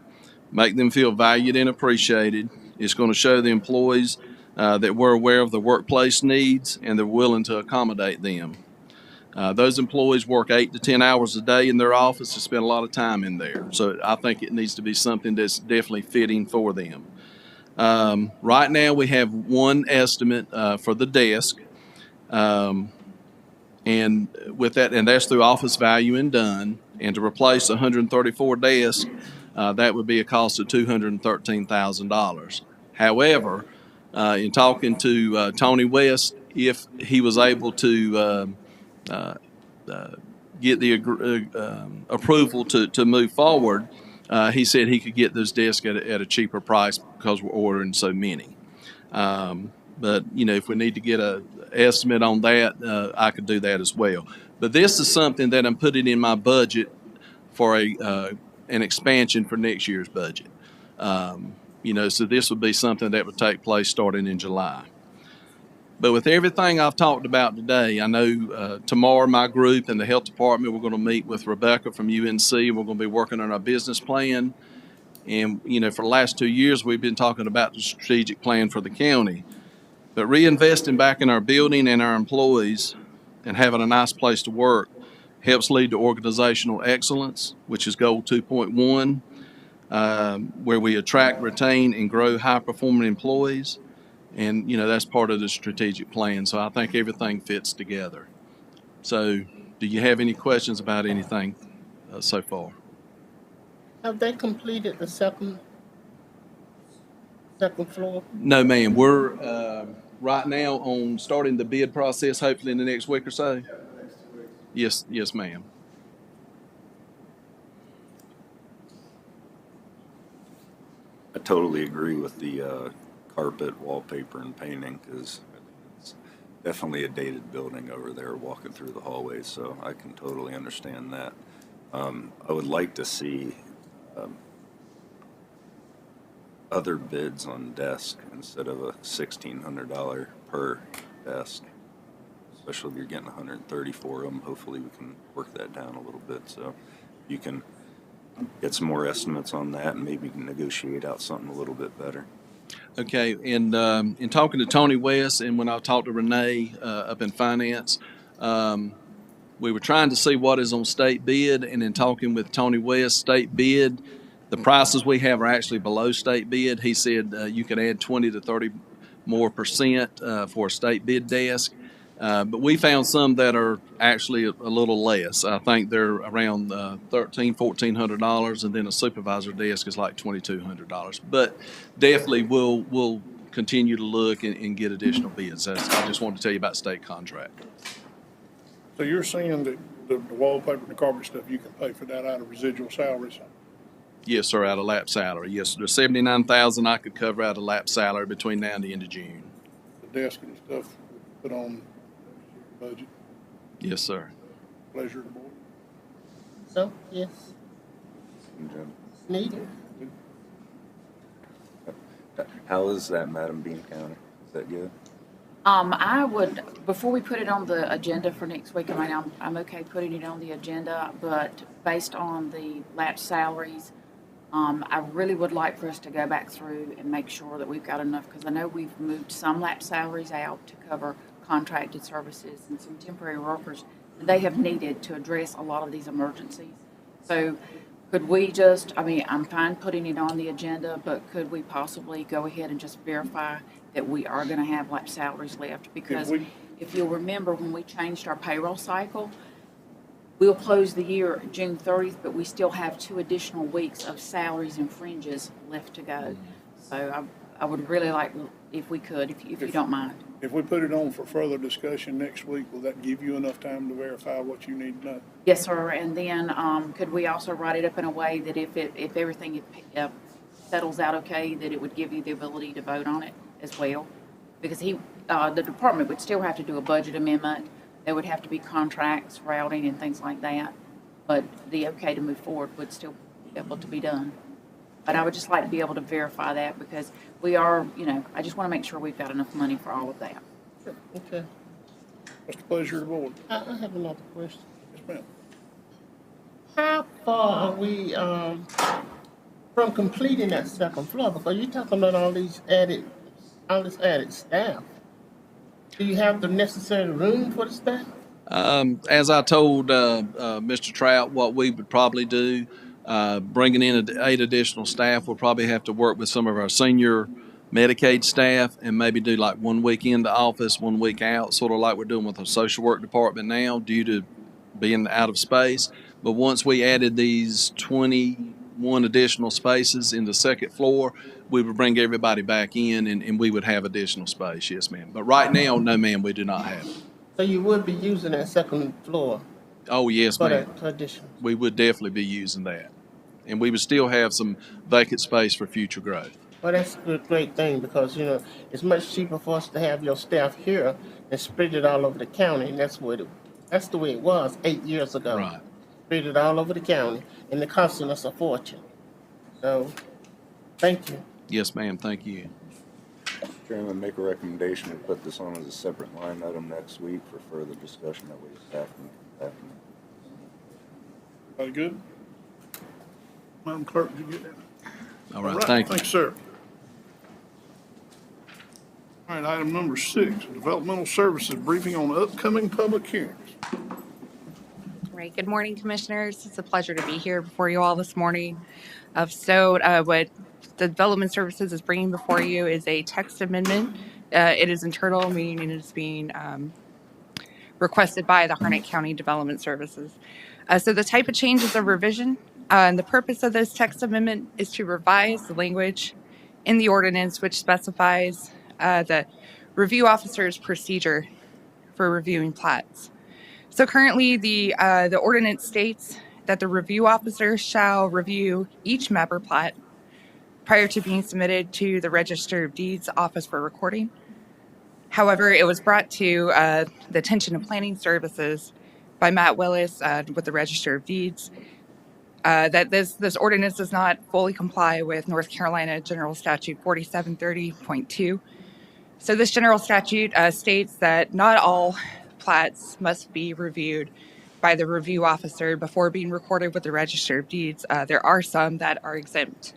make them feel valued and appreciated. It's going to show the employees that we're aware of the workplace needs and they're willing to accommodate them. Those employees work 8 to 10 hours a day in their office and spend a lot of time in there. So I think it needs to be something that's definitely fitting for them. Right now, we have one estimate for the desk. And with that, and that's through Office Value and Done. And to replace 134 desks, that would be a cost of $213,000. However, in talking to Tony West, if he was able to get the approval to move forward, he said he could get those desks at a cheaper price because we're ordering so many. But, you know, if we need to get an estimate on that, I could do that as well. But this is something that I'm putting in my budget for an expansion for next year's budget. You know, so this would be something that would take place starting in July. But with everything I've talked about today, I know tomorrow my group and the health department, we're going to meet with Rebecca from UNC. We're going to be working on our business plan. And, you know, for the last 2 years, we've been talking about the strategic plan for the county. But reinvesting back in our building and our employees and having a nice place to work helps lead to organizational excellence, which is goal 2.1, where we attract, retain, and grow high-performing employees. And, you know, that's part of the strategic plan. So I think everything fits together. So do you have any questions about anything so far? Have they completed the second floor? No, ma'am. We're right now on starting the bid process, hopefully in the next week or so. Yes, ma'am. I totally agree with the carpet, wallpaper, and painting because it's definitely a dated building over there walking through the hallways, so I can totally understand that. I would like to see other bids on desk instead of a $1,600 per desk, especially if you're getting 130 for them. Hopefully we can work that down a little bit so you can get some more estimates on that and maybe negotiate out something a little bit better. Okay, and in talking to Tony West and when I talked to Renee up in finance, we were trying to see what is on state bid, and in talking with Tony West, state bid, the prices we have are actually below state bid. He said you could add 20 to 30 more percent for a state bid desk. But we found some that are actually a little less. I think they're around $1,400, and then a supervisor desk is like $2,200. But definitely we'll continue to look and get additional bids. I just wanted to tell you about state contract. So you're saying that the wallpaper and the carpet stuff, you can pay for that out of residual salaries? Yes, sir, out of lap salary. Yes, there's $79,000 I could cover out of lap salary between now and the end of June. The desk and stuff put on budget? Yes, sir. Pleasure of the board. So, yes, needed. How is that, Madam Bean County? Is that good? I would, before we put it on the agenda for next week, I mean, I'm okay putting it on the agenda, but based on the lapsed salaries, I really would like for us to go back through and make sure that we've got enough, because I know we've moved some lapsed salaries out to cover contracted services and some temporary workers that they have needed to address a lot of these emergencies. So could we just, I mean, I'm fine putting it on the agenda, but could we possibly go ahead and just verify that we are going to have lapsed salaries left? Because if you'll remember, when we changed our payroll cycle, we'll close the year June 30th, but we still have 2 additional weeks of salaries and fringes left to go. So I would really like, if we could, if you don't mind. If we put it on for further discussion next week, will that give you enough time to verify what you need to know? Yes, sir. And then could we also write it up in a way that if everything settles out okay, that it would give you the ability to vote on it as well? Because the department would still have to do a budget amendment. There would have to be contracts, routing, and things like that. but the okay to move forward would still be able to be done. But I would just like to be able to verify that because we are, I just want to make sure we've got enough money for all of that. Okay. What's the pleasure of the board? I have another question. Yes, ma'am. How far are we from completing that second floor? Because you're talking about all this added staff. Do you have the necessary room for the staff? As I told Mr. Trout, what we would probably do, bringing in 8 additional staff, we'll probably have to work with some of our senior Medicaid staff and maybe do like 1 week in the office, 1 week out, sort of like we're doing with the social work department now due to being out of space. But once we added these 21 additional spaces in the second floor, we would bring everybody back in and we would have additional space. Yes, ma'am. But right now, no, ma'am, we do not have it. So you would be using that second floor Oh, yes, for ma'am. that addition? We would definitely be using that. And we would still have some vacant space for future growth. Well, that's a great thing because, it's much cheaper for us to have your staff here and spread it all over the county. And that's the way it was 8 years ago. Right. Spread it all over the county and it costing us a fortune. So, thank you. Yes, ma'am. Thank you. Chairman, make a recommendation to put this on as a separate line item next week for further discussion. That way staff can come back. Everybody good? Madam Clerk, did you get that? All right. Thank you. Thanks, sir. All right, item number 6, Developmental Services briefing on upcoming public hearings. Right. Good morning, Commissioners. It's a pleasure to be here before you all this morning. What the Development Services is bringing before you is a text amendment. It is internal, meaning it is being requested by the Harnett County Development Services. So the type of change is a revision. And the purpose of this text amendment is to revise the language in the ordinance which specifies the review officer's procedure for reviewing plats. So currently, the ordinance states that the review officer shall review each mapper plat prior to being submitted to the Register of Deeds office for recording. However, it was brought to the attention of Planning Services by Matt Willis with the Register of Deeds that this ordinance does not fully comply with North Carolina General Statute 4730.2. So this general statute states that not all plats must be reviewed by the review officer before being recorded with the Register of Deeds. There are some that are exempt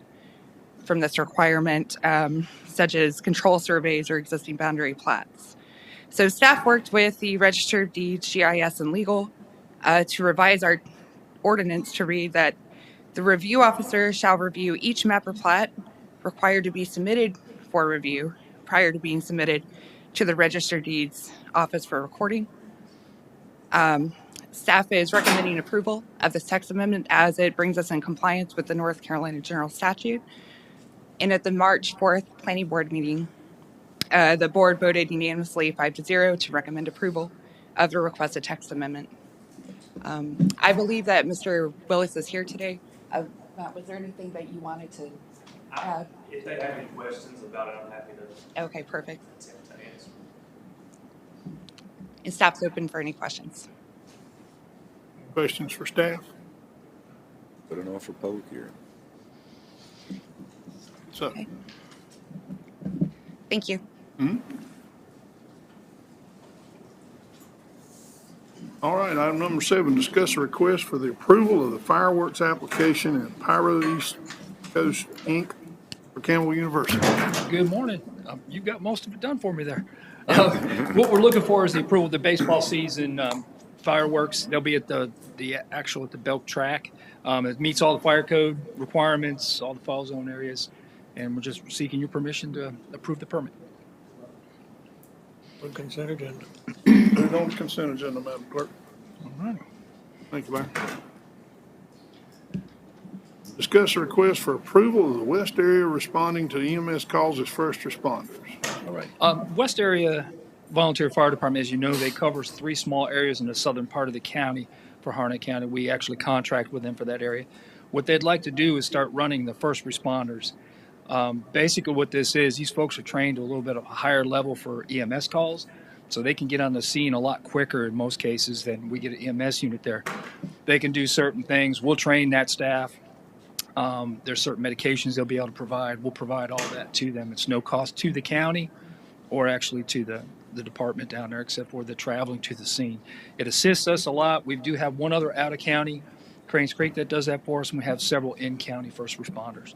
from this requirement, such as control surveys or existing boundary plats. So staff worked with the Register of Deeds, GIS, and legal to revise our ordinance to read that the review officer shall review each mapper plat required to be submitted for review prior to being submitted to the Register of Deeds office for recording. Staff is recommending approval of this text amendment as it brings us in compliance with the North Carolina General Statute. And at the March 4th Planning Board meeting, the board voted unanimously 5-0 to recommend approval of the requested text amendment. I believe that Mr. Willis is here today. Matt, was there anything that you wanted to add? If they have any questions about it, I'm happy to. Okay, perfect. And staff's open for any questions. Questions for staff? Put it on for public hearing. So, Okay. Thank you. all right, item number 7, discuss a request for the approval of the fireworks application at Pyro East Coast, Inc. for Campbell University. Good morning. You've got most of it done for me there. What we're looking for is the approval of the baseball season fireworks. They'll be at the Belk track. It meets all the fire code requirements, all the fall zone areas, and we're just seeking your permission to approve the permit. For consent agenda. Put it on the consent agenda, Madam Clerk. All right. Thank you, Larry. Discuss a request for approval of the West area responding to EMS calls as first responders. All right. West Area Volunteer Fire Department, as you know, they covers 3 small areas in the southern part of the county for Harnett County. We actually contract with them for that area. What they'd like to do is start running the first responders. Basically what this is, these folks are trained to a little bit of a higher level for EMS calls, So they can get on the scene a lot quicker in most cases than we get an EMS unit there. They can do certain things. We'll train that staff. There's certain medications they'll be able to provide. We'll provide all that to them. It's no cost to the county or actually to the department down there, except for the traveling to the scene. It assists us a lot. We do have one other out of county, Cranes Creek, that does that for us, and we have several in-county first responders.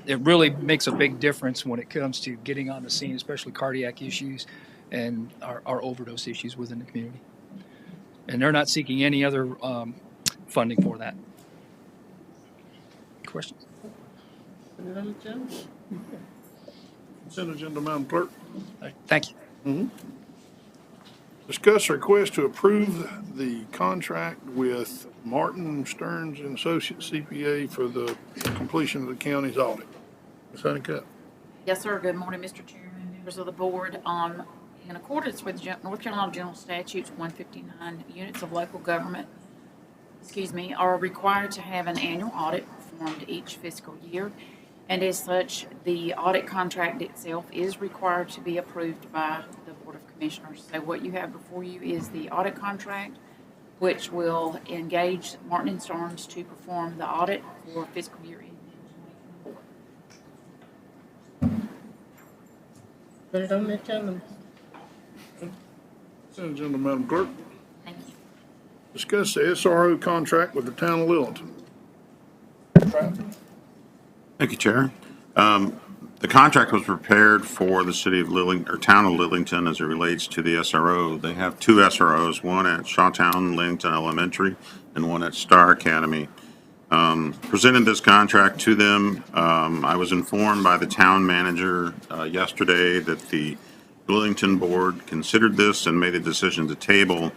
It really makes a big difference when it comes to getting on the scene, especially cardiac issues and our overdose issues within the community. And they're not seeking any other funding for that. Questions? Put it on the agenda. Consent agenda, Madam Clerk. Thank you. Discuss a request to approve the contract with Martin Stearns and Associates CPA for the completion of the county's audit. Ms. Honeycutt. Yes, sir. Good morning, Mr. Chairman, members of the board. In accordance with North Carolina General Statutes 159, units of local government, are required to have an annual audit performed each fiscal year. And as such, the audit contract itself is required to be approved by the Board of Commissioners. So what you have before you is the audit contract, which will engage Martin and Stearns to perform the audit for fiscal year ending 2024. Put it on the agenda. Consent agenda, Madam Clerk. Thank you. Discuss the SRO contract with the town of Lillington. Thank you, Chair. The contract was prepared for the city of Lillington, or town of Lillington, as it relates to the SRO. They have two SROs, one at Shawtown Lillington Elementary and one at Star Academy. Presented this contract to them. I was informed by the town manager yesterday that the Lillington board considered this and made a decision to table.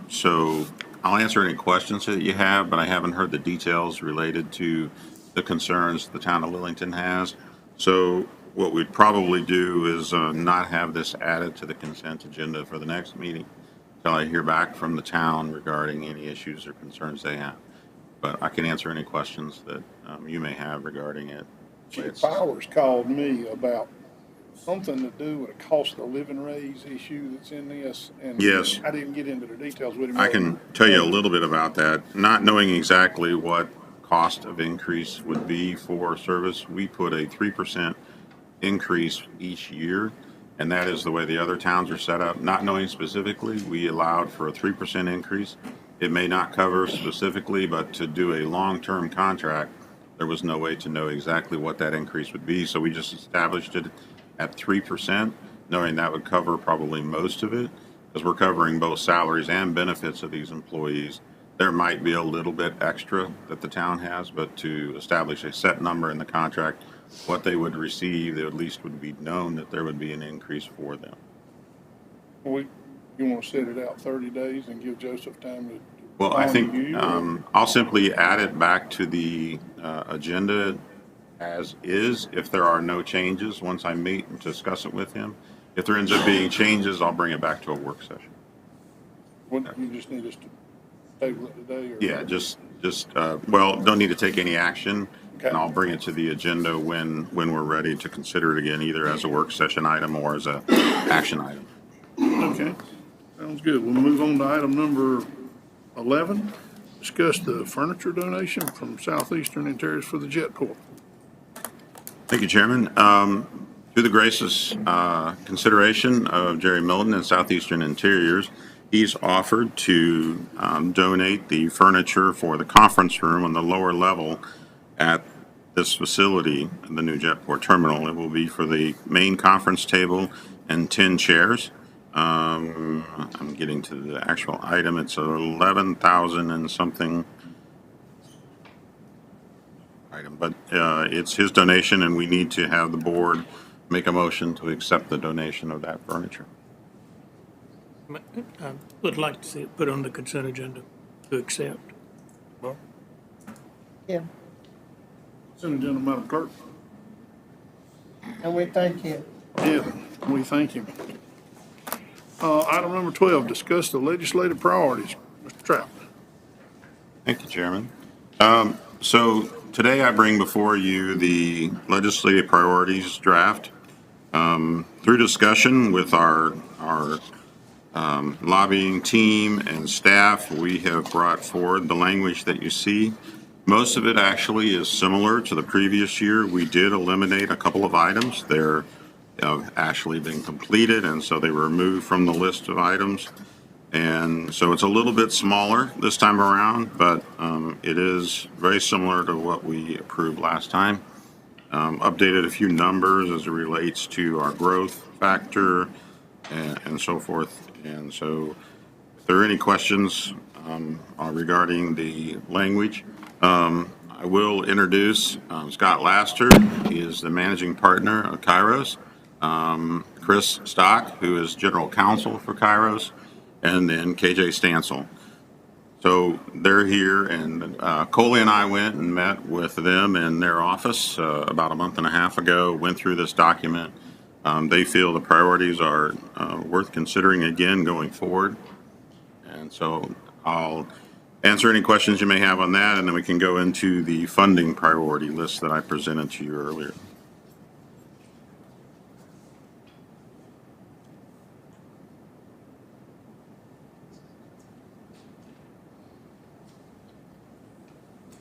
So I'll answer any questions that you have, but I haven't heard the details related to the concerns the town of Lillington has. So what we'd probably do is not have this added to the consent agenda for the next meeting until I hear back from the town regarding any issues or concerns they have. But I can answer any questions that you may have regarding it. Chief Powers called me about something to do with a cost of living raise issue that's in this. And Yes. I didn't get into the details with him. I can tell you a little bit about that. Not knowing exactly what cost of increase would be for service, we put a 3% increase each year, and that is the way the other towns are set up. Not knowing specifically, we allowed for a 3% increase. It may not cover specifically, but to do a long-term contract, there was no way to know exactly what that increase would be, so we just established it at 3%, knowing that would cover probably most of it, because we're covering both salaries and benefits of these employees. There might be a little bit extra that the town has, but to establish a set number in the contract, what they would receive, at least would be known that there would be an increase for them. You want to set it out 30 days and give Joseph time to? Well, I think I'll simply add it back to the agenda as is if there are no changes once I meet and discuss it with him. If there ends up being changes, I'll bring it back to a work session. You just need us to table it today? Or? Yeah, well, don't need to take any action. Okay. And I'll bring it to the agenda when we're ready to consider it again, either as a work session item or as a action item. Okay, sounds good. We'll move on to item number 11. Discuss the furniture donation from Southeastern Interiors for the Jetport. Thank you, Chairman. Through the gracious consideration of Jerry Milton and Southeastern Interiors, he's offered to donate the furniture for the conference room on the lower level at this facility, the new Jetport terminal. It will be for the main conference table and 10 chairs. I'm getting to the actual item. It's 11,000 and something item, but it's his donation, and we need to have the board make a motion to accept the donation of that furniture. I would like to see it put on the consent agenda to accept. Yeah, Consent agenda, Madam Clerk. and we thank you. Yeah, we thank him. Item number 12, discuss the legislative priorities. Mr. Trout. Thank you, Chairman. So today I bring before you the legislative priorities draft. Through discussion with our lobbying team and staff, we have brought forward the language that you see. Most of it actually is similar to the previous year. We did eliminate a couple of items. They're actually been completed, and so they were removed from the list of items. And so it's a little bit smaller this time around, but it is very similar to what we approved last time. Updated a few numbers as it relates to our growth factor and so forth. And so if there are any questions regarding the language, I will introduce Scott Laster. He is the managing partner of Kairos. Chris Stock, who is general counsel for Kairos, and then KJ Stansel. So they're here, and Coley and I went and met with them in their office about a month and a half ago, went through this document. They feel the priorities are worth considering again going forward. And so I'll answer any questions you may have on that, and then we can go into the funding priority list that I presented to you earlier.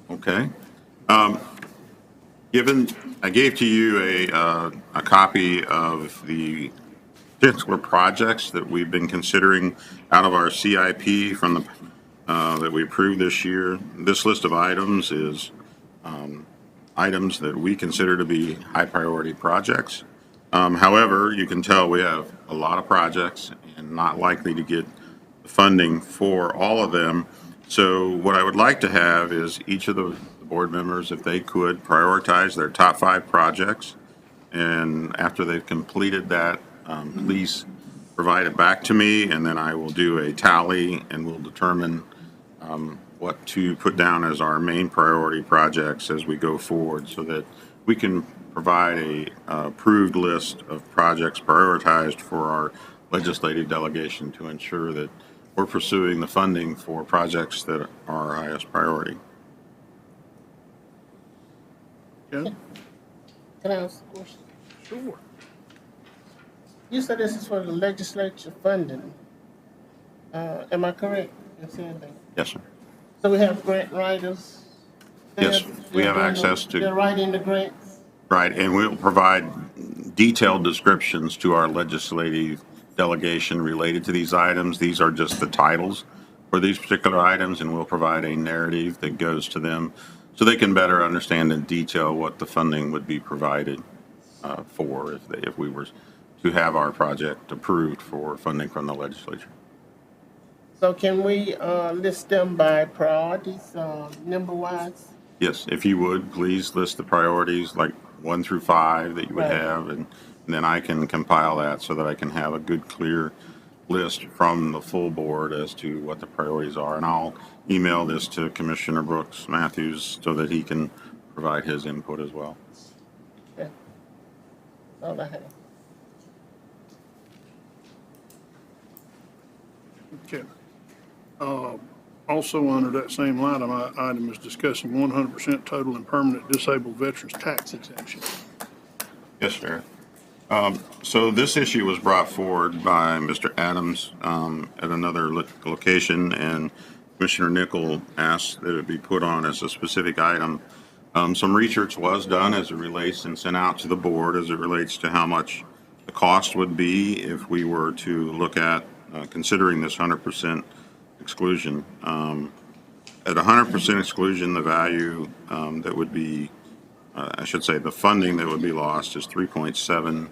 Okay. I gave to you a copy of the particular projects that we've been considering out of our CIP from the that we approved this year. This list of items is items that we consider to be high priority projects. However, you can tell we have a lot of projects and not likely to get the funding for all of them. So what I would like to have is each of the board members, if they could, prioritize their top 5 projects. And after they've completed that, please provide it back to me, and then I will do a tally and we'll determine what to put down as our main priority projects as we go forward, so that we can provide a approved list of projects prioritized for our legislative delegation to ensure that we're pursuing the funding for projects that are our highest priority. Okay. Can I ask a question? Sure. You said this is for the legislature funding. Am I correct in saying that? Yes, sir. So we have grant writers? Yes, we have access to. They're writing the grants? Right, and we'll provide detailed descriptions to our legislative delegation related to these items. These are just the titles for these particular items, and we'll provide a narrative that goes to them so they can better understand in detail what the funding would be provided for if we were to have our project approved for funding from the legislature. So can we list them by priorities, number-wise? Yes, if you would, please list the priorities like 1 through 5 that you would Right. have, and then I can compile that so that I can have a good, clear list from the full board as to what the priorities are. And I'll email this to Commissioner Brooks Matthews so that he can provide his input as well. Yeah. All I have. Okay. Also under that same item is discussing 100% total and permanent disabled veterans tax exemption. Yes, sir. So this issue was brought forward by Mr. Adams at another location, and Commissioner Nickel asked that it be put on as a specific item. Some research was done as it relates and sent out to the board as it relates to how much the cost would be if we were to look at considering this 100% exclusion. At 100% exclusion, the value that would be, I should say, the funding that would be lost is 3.7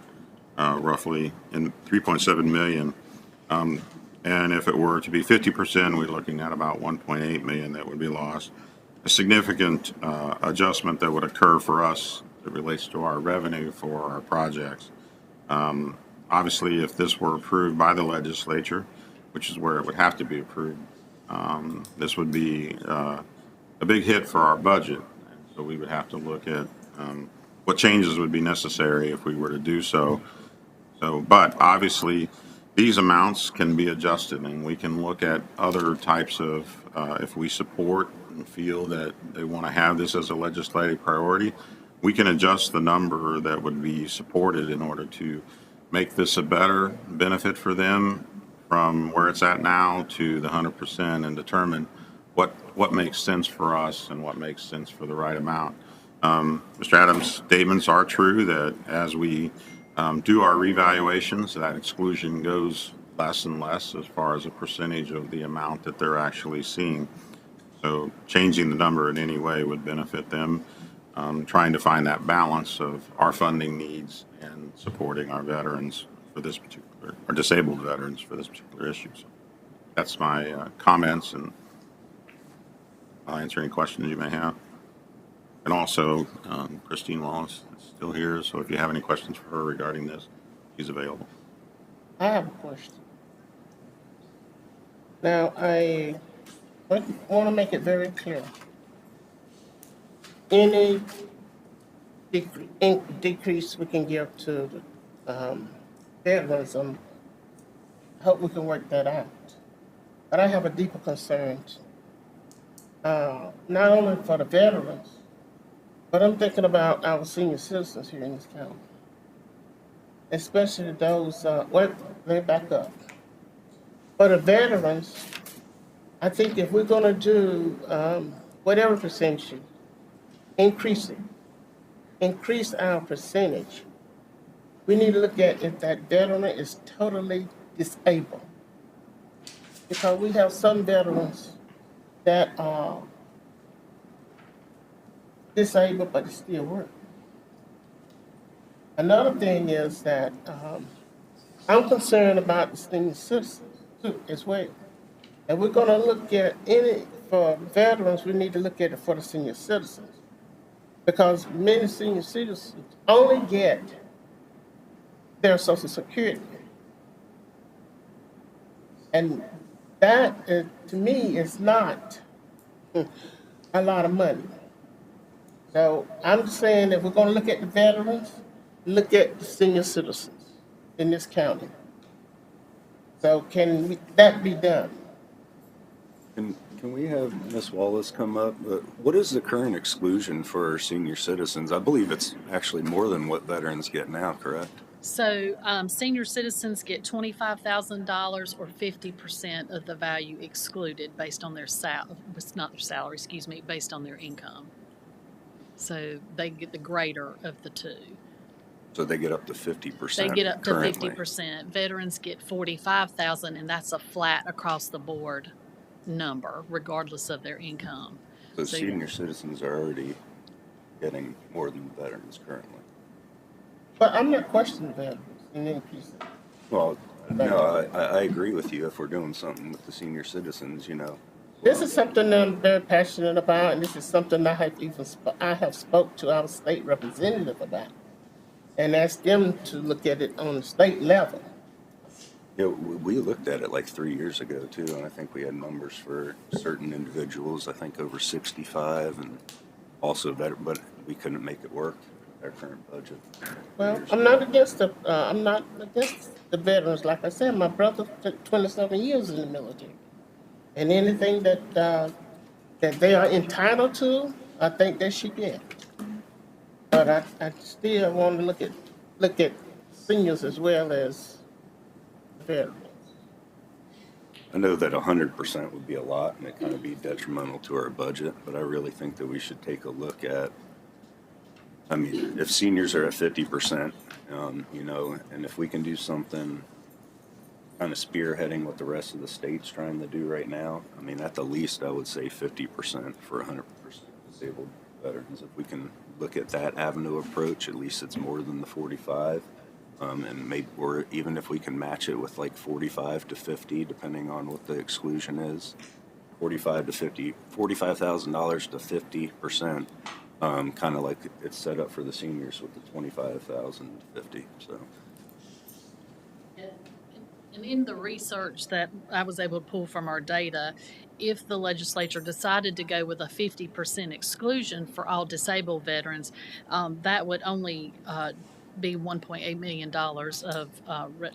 roughly, in 3.7 million. And if it were to be 50%, we're looking at about 1.8 million that would be lost. A significant adjustment that would occur for us that relates to our revenue for our projects. Obviously, if this were approved by the legislature, which is where it would have to be approved, this would be a big hit for our budget. So we would have to look at what changes would be necessary if we were to do so. But obviously, these amounts can be adjusted, and we can look at other types of, if we support and feel that they want to have this as a legislative priority, we can adjust the number that would be supported in order to make this a better benefit for them from where it's at now to the 100% and determine what makes sense for us and what makes sense for the right amount. Mr. Adams' statements are true that as we do our revaluations, that exclusion goes less and less as far as a percentage of the amount that they're actually seeing. So changing the number in any way would benefit them. Trying to find that balance of our funding needs and supporting our veterans for this particular, or disabled veterans for this particular issue. So that's my comments, and I'll answer any questions you may have. And also, Christine Wallace is still here, so if you have any questions for her regarding this, she's available. I have a question. Now, I want to make it very clear. Any decrease we can give to veterans, I hope we can work that out. But I have a deeper concern, not only for the veterans, but I'm thinking about our senior citizens here in this county, especially those, let me back up. For the veterans, I think if we're gonna do whatever percentage, increase our percentage, we need to look at if that veteran is totally disabled. Because we have some veterans that are disabled but they still work. Another thing is that I'm concerned about the senior citizens too, as well. And we're gonna look at for veterans, we need to look at it for the senior citizens. Because many senior citizens only get their Social Security. And that, to me, is not a lot of money. So I'm saying if we're going to look at the veterans, look at the senior citizens in this county. So can that be done? Can we have Ms. Wallace come up? What is the current exclusion for our senior citizens? I believe it's actually more than what veterans get now, correct? So senior citizens get $25,000 or 50% of the value excluded based on their not their salary, based on their income. So they get the greater of the two. So they get up to 50%. They get up to currently. 50%. Veterans get $45,000, and that's a flat across the board number, regardless of their income. So senior citizens are already getting more than veterans currently. But I'm not questioning veterans in increasing. Well, no, I agree with you. If we're doing something with the senior citizens, you know. This is something that I'm very passionate about, and this is something I have spoke to our state representative about, and asked them to look at it on the state level. Yeah, we looked at it like 3 years ago too, and I think we had numbers for certain individuals. I think over 65, and also better, but we couldn't make it work. Our current budget. Well, I'm not against the veterans. Like I said, my brother took 27 years in the military, and anything that they are entitled to, I think they should get. But I still want to look at seniors as well as veterans. I know that 100% would be a lot, and it kind of be detrimental to our budget. But I really think that we should take a look at. I mean, if seniors are at 50%, you know, and if we can do something kind of spearheading what the rest of the state's trying to do right now, I mean, at the least, I would say 50% for 100% disabled veterans. If we can look at that avenue approach, at least it's more than the 45. And maybe, or even if we can match it with like 45 to 50, depending on what the exclusion is, $45,000 to 50%. Kind of like it's set up for the seniors with the 25,000 to 50. So. And in the research that I was able to pull from our data, if the legislature decided to go with a 50% exclusion for all disabled veterans, that would only be $1.8 million of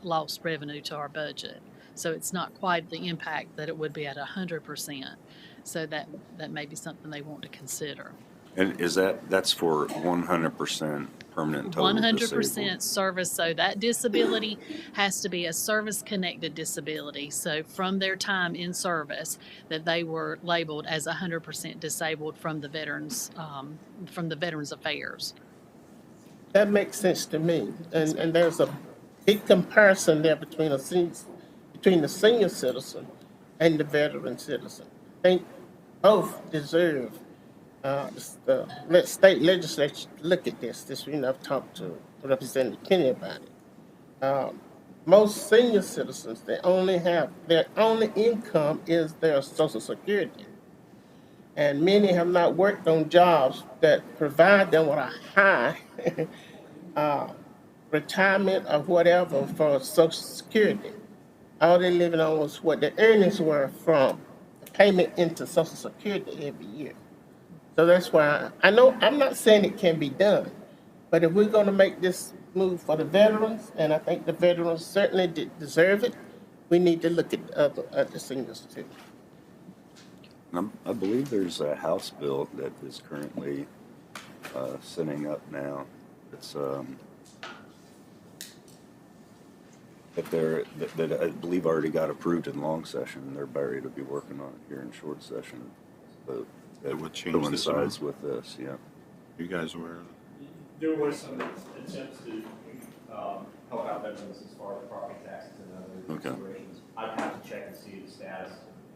lost revenue to our budget. So it's not quite the impact that it would be at 100%. So that may be something they want to consider. And that's for 100% permanent total 100% disabled? service, so that disability has to be a service-connected disability. So from their time in service, that they were labeled as 100% disabled from the Veterans Affairs. That makes sense to me. And there's a big comparison there between the senior citizen and the veteran citizen. I think both deserve let state legislature look at this. I've talked to Representative Kenny about it. Most senior citizens, their only income is their Social Security. And many have not worked on jobs that provide them with a high retirement or whatever for Social Security. All they're living on was what their earnings were from payment into Social Security every year. So that's why I know I'm not saying it can be done, but if we're going to make this move for the veterans, and I think the veterans certainly deserve it, we need to look at the seniors too. I believe there's a House bill that is currently sitting up now. It's that I believe already got approved in long session. They're about ready to be working on it here in short session. So That would change this coincides amount. with this, yeah. You guys aware of it? There was some attempts to help out veterans as far as property taxes and other considerations. I'd have to check and see the status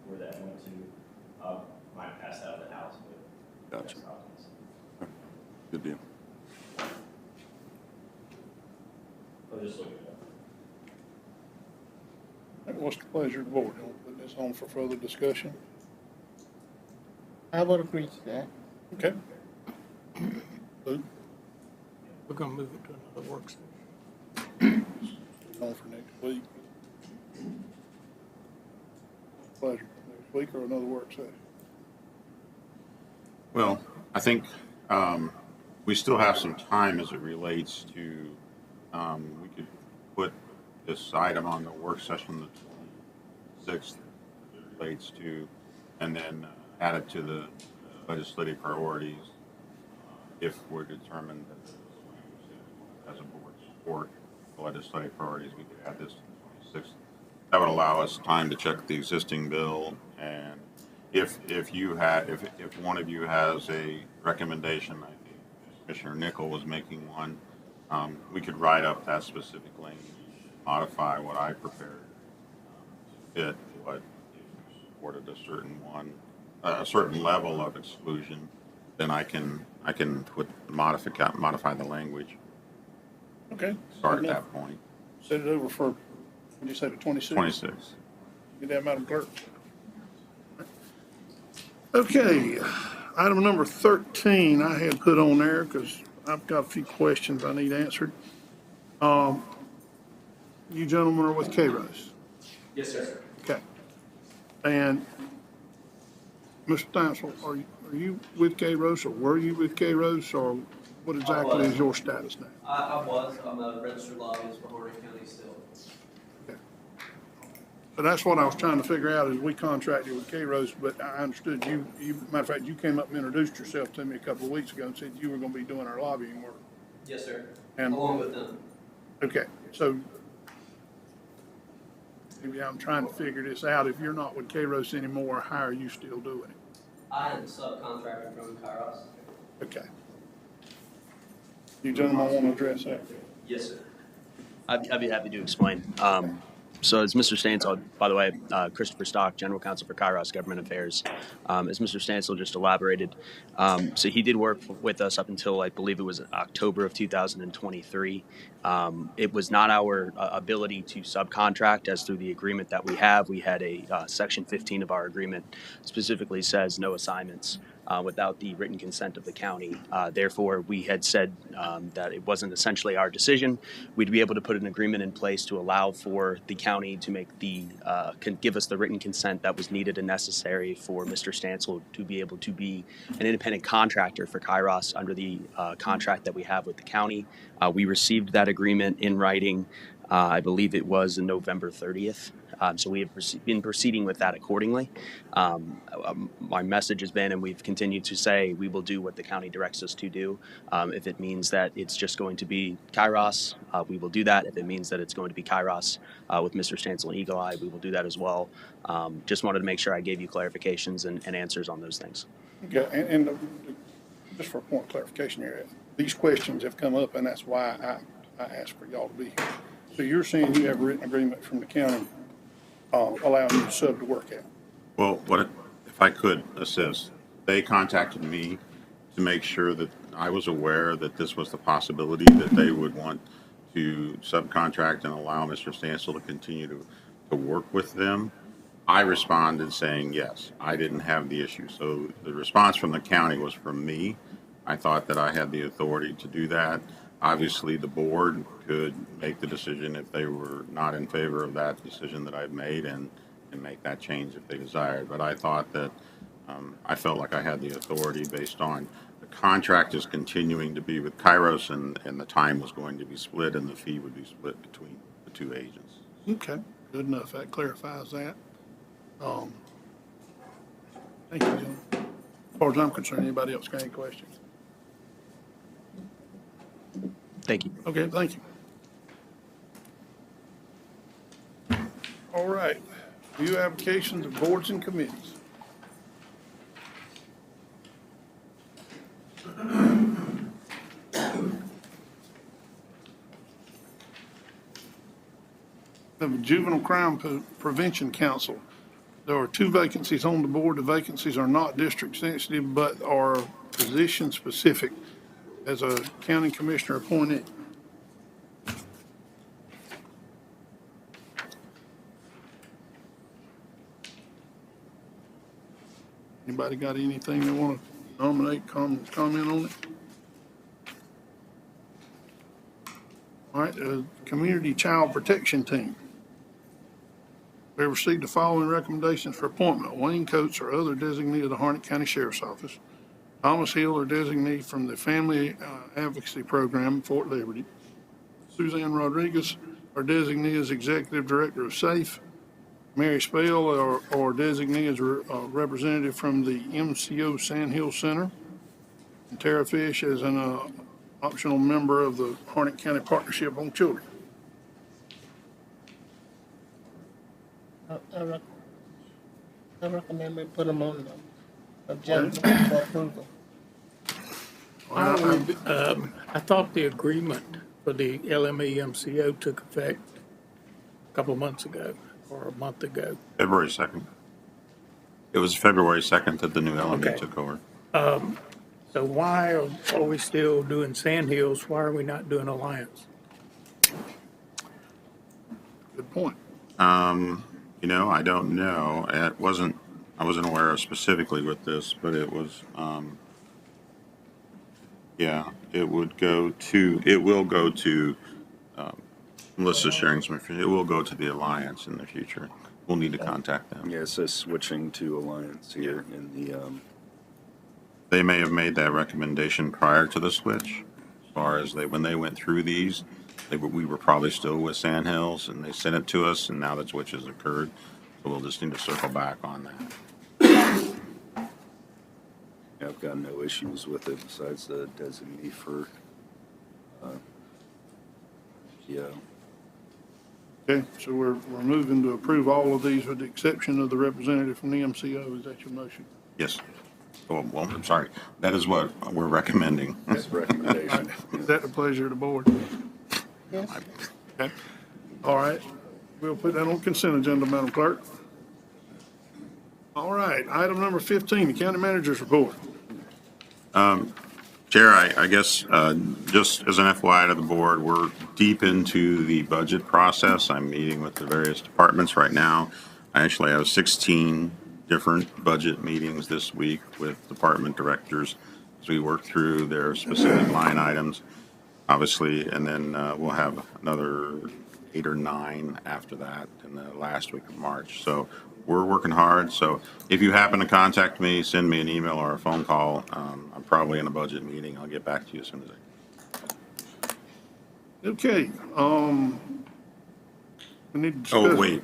where that went to. Might have passed out of the House, but Gotcha. Good deal. I'll just look it up. What's the pleasure of the board? We'll put this on for further discussion. I would agree to that. Okay. Lou? We're gonna move it to another work session. On for next week. Pleasure. Next week or another work session? Well, I think we still have some time as it relates to, we could put this item on the work session the 26th relates to, and then add it to the legislative priorities if we're determined that as a board support the legislative priorities, we could add this to the 26th. That would allow us time to check the existing bill, and if one of you has a recommendation, I think Commissioner Nickel was making one, we could write up that specific language, modify what I prepared, fit, but if you supported a certain level of exclusion, then I can modify the language. Okay. Start at that point. Set it over for, what did you say, the 26th? 26. Get that, Madam Clerk. Okay, item number 13 I had put on there because I've got a few questions I need answered. You gentlemen are with K-Rose? Yes, sir. Okay. And Mr. Stansel, are you with K-Rose or were you with K-Rose or what exactly is your status now? I was. I'm a registered lobbyist for Horry County still. So that's what I was trying to figure out is we contracted with K-Rose, but I understood you, matter of fact, you came up and introduced yourself to me a couple of weeks ago and said you were going to be doing our lobbying work. Yes, sir. And along with them. Okay, so maybe I'm trying to figure this out. If you're not with K-Rose anymore, how are you still doing it? I am a subcontractor from Kairos. Okay. You gentlemen want to address that? Yes, sir. I'd be happy to explain. So as Mr. Stansel, by the way, Christopher Stock, General Counsel for Kairos Government Affairs, as Mr. Stansel just elaborated, so he did work with us up until I believe it was October of 2023. It was not our ability to subcontract as through the agreement that we have. We had a section 15 of our agreement specifically says no assignments without the written consent of the county. Therefore, we had said that it wasn't essentially our decision. We'd be able to put an agreement in place to allow for the county to make give us the written consent that was needed and necessary for Mr. Stansel to be able to be an independent contractor for Kairos under the contract that we have with the county. We received that agreement in writing. I believe it was November 30th. So we have been proceeding with that accordingly. My message has been, and we've continued to say, we will do what the county directs us to do. If it means that it's just going to be Kairos, we will do that. If it means that it's going to be Kairos with Mr. Stancil and Eagle Eye, we will do that as well. Just wanted to make sure I gave you clarifications and answers on those things. Okay, and just for a point of clarification here, these questions have come up, and that's why I asked for y'all to be here. So you're saying you have a written agreement from the county allowing you to sub to work out? Well, if I could assist, they contacted me to make sure that I was aware that this was the possibility, that they would want to subcontract and allow Mr. Stancil to continue to work with them. I responded saying, yes, I didn't have the issue. So the response from the county was from me. I thought that I had the authority to do that. Obviously, the board could make the decision if they were not in favor of that decision that I've made and make that change if they desired. But I thought that I felt like I had the authority based on the contract is continuing to be with Kairos, and the time was going to be split and the fee would be split between the two agents. Okay, good enough. That clarifies that. Thank you, John. As far as I'm concerned, anybody else got any questions? Thank you. Okay, thank you. All right, view applications of boards and committees. The Juvenile Crime Prevention Council. There are 2 vacancies on the board. The vacancies are not district sensitive, but are position specific as a county commissioner appointee. Anybody got anything they want to nominate, comment on it? All right, Community Child Protection Team. We received the following recommendations for appointment: Wayne Coates or other designee of the Harnett County Sheriff's Office, Thomas Hill or designee from the Family Advocacy Program, Fort Liberty, Suzanne Rodriguez or designee as Executive Director of SAFE, Mary Spell or designee as representative from the MCO Sand Hill Center, and Tara Fish as an optional member of the Harnett County Partnership on Children. I recommend we put them on the agenda for approval. I thought the agreement for the LME-MCO took effect a couple of months ago or a month ago. February 2nd. It was February 2nd that the new LME Okay. took over. So why are we still doing Sand Hills? Why are we not doing Alliance? Good point. I don't know. I wasn't aware of specifically with this, but it was, it will go to, Melissa's sharing some information. It will go to the Alliance in the future. We'll need to contact them. Yeah, it says switching to Alliance here in the, They may have made that recommendation prior to the switch, as far as when they went through these. We were probably still with Sand Hills, and they sent it to us, and now the switch has occurred. So we'll just need to circle back on that. yeah, I've got no issues with it besides the designee for, Okay, so we're moving to approve all of these with the exception of the representative from the MCO. Is that your motion? Yes. Oh, well, I'm sorry. That is what we're recommending. That's recommendation. Is that the pleasure of the board? Yes. Okay. All right. We'll put that on consent agenda, Madam Clerk. All right. Item number 15, the county manager's report. Chair, I guess just as an FYI to the board, we're deep into the budget process. I'm meeting with the various departments right now. I actually have 16 different budget meetings this week with department directors as we work through their specific line items, obviously, and then we'll have another 8 or 9 after that in the last week of March. So we're working hard. So if you happen to contact me, send me an email or a phone call. I'm probably in a budget meeting. I'll get back to you as soon as I can. Okay. We need to discuss. Oh, wait.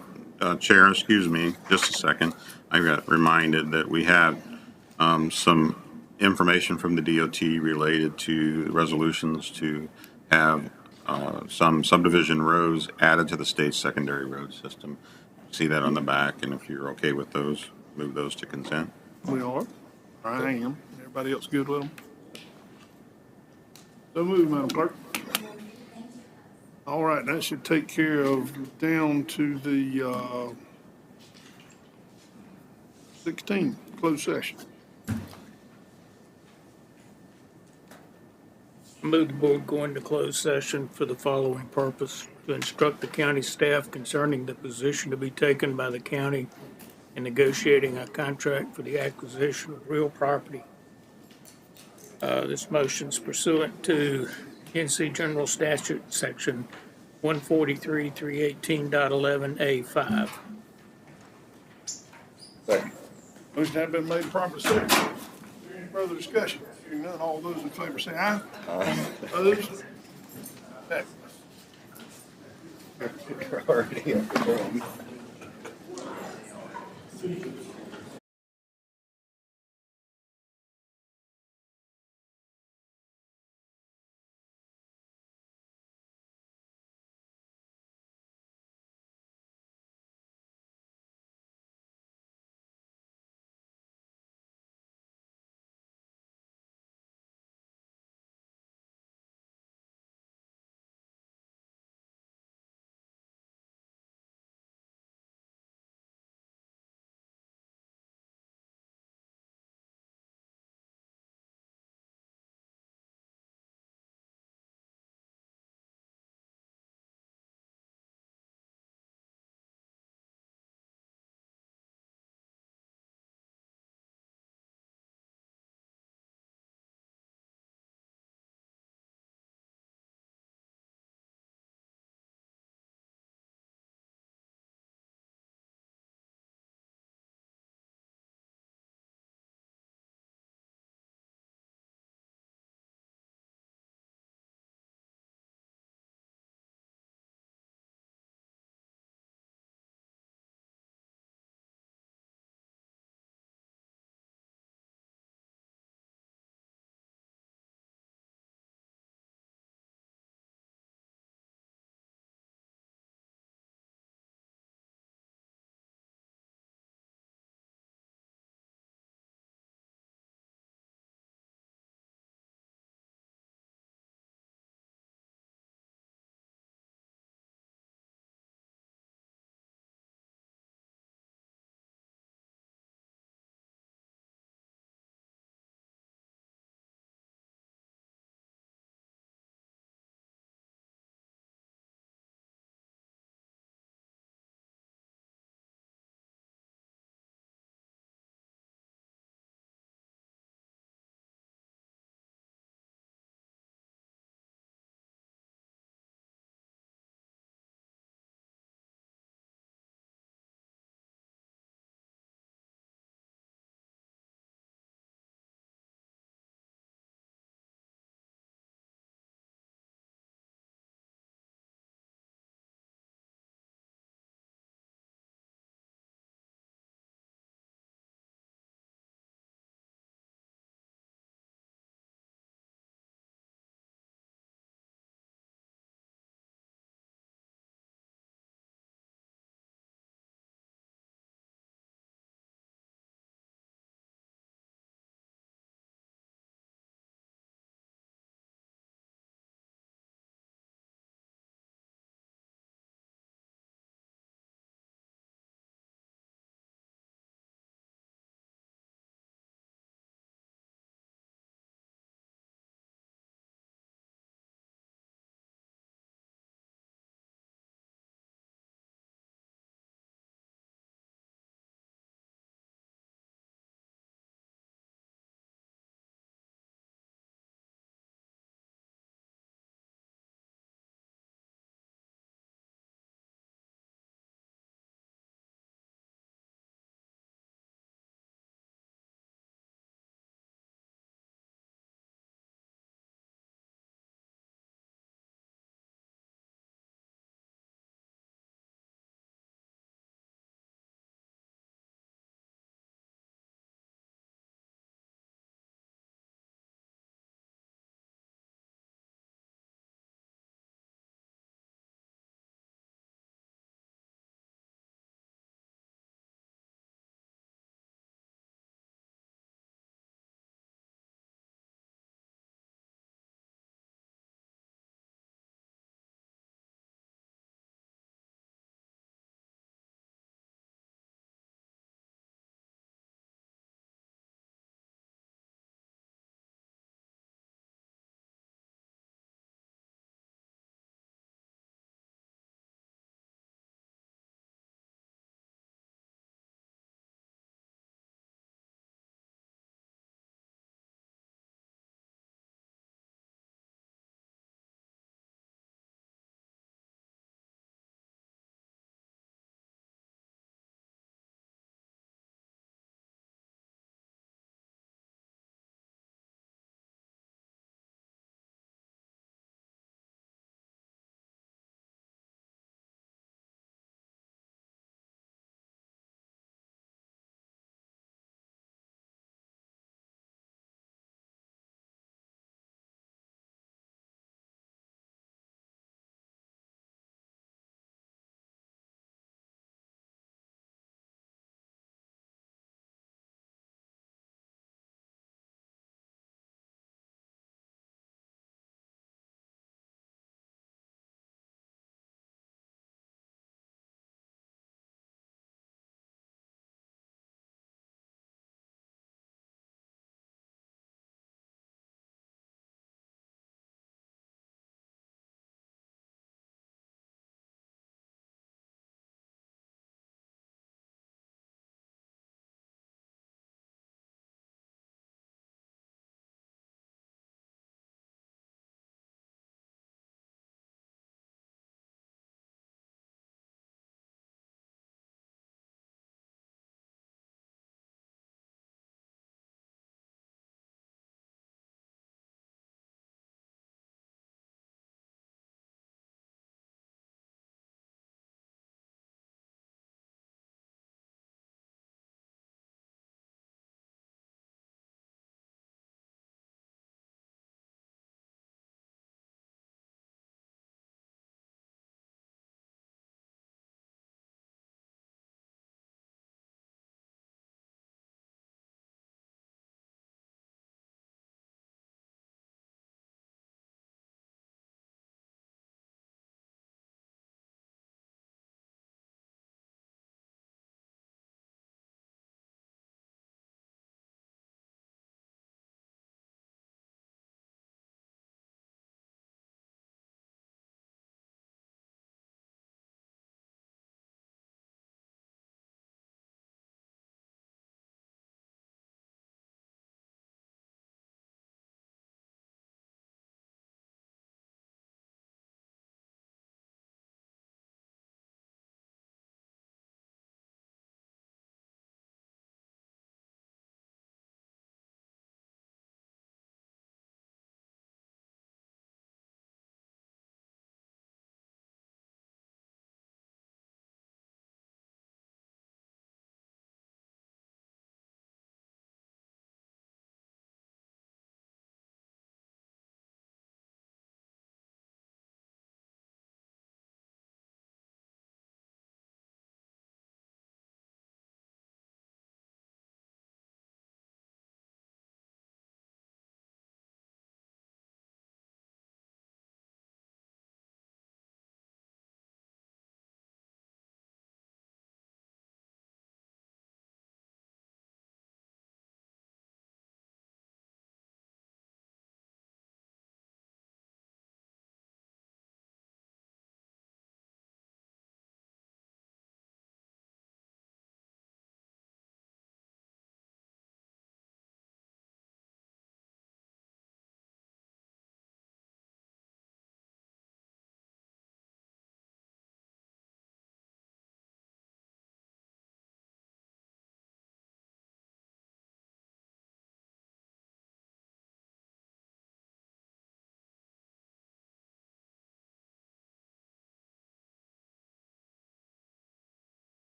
Chair, excuse me, just a second. I got reminded that we had some information from the DOT related to resolutions to have some subdivision roads added to the state's secondary road system. See that on the back, and if you're okay with those, move those to consent. We are. I am. Everybody else good with them? So move, Madam Clerk. All right, that should take care of down to the 16, closed session. Move the board go into closed session for the following purpose: to instruct the county staff concerning the position to be taken by the county in negotiating a contract for the acquisition of real property. This motion's pursuant to NC General Statute, Section 143, 318.11A5. Second. Motion has been made properly second. Is there any further discussion? Hearing none, all those in favor say aye. Aye. Opposed? Next.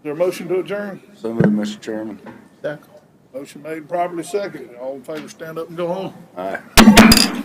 there a motion to adjourn? So moved, Mr. Chairman. Second. Motion made, properly seconded. All in favor, stand up and go home. Aye.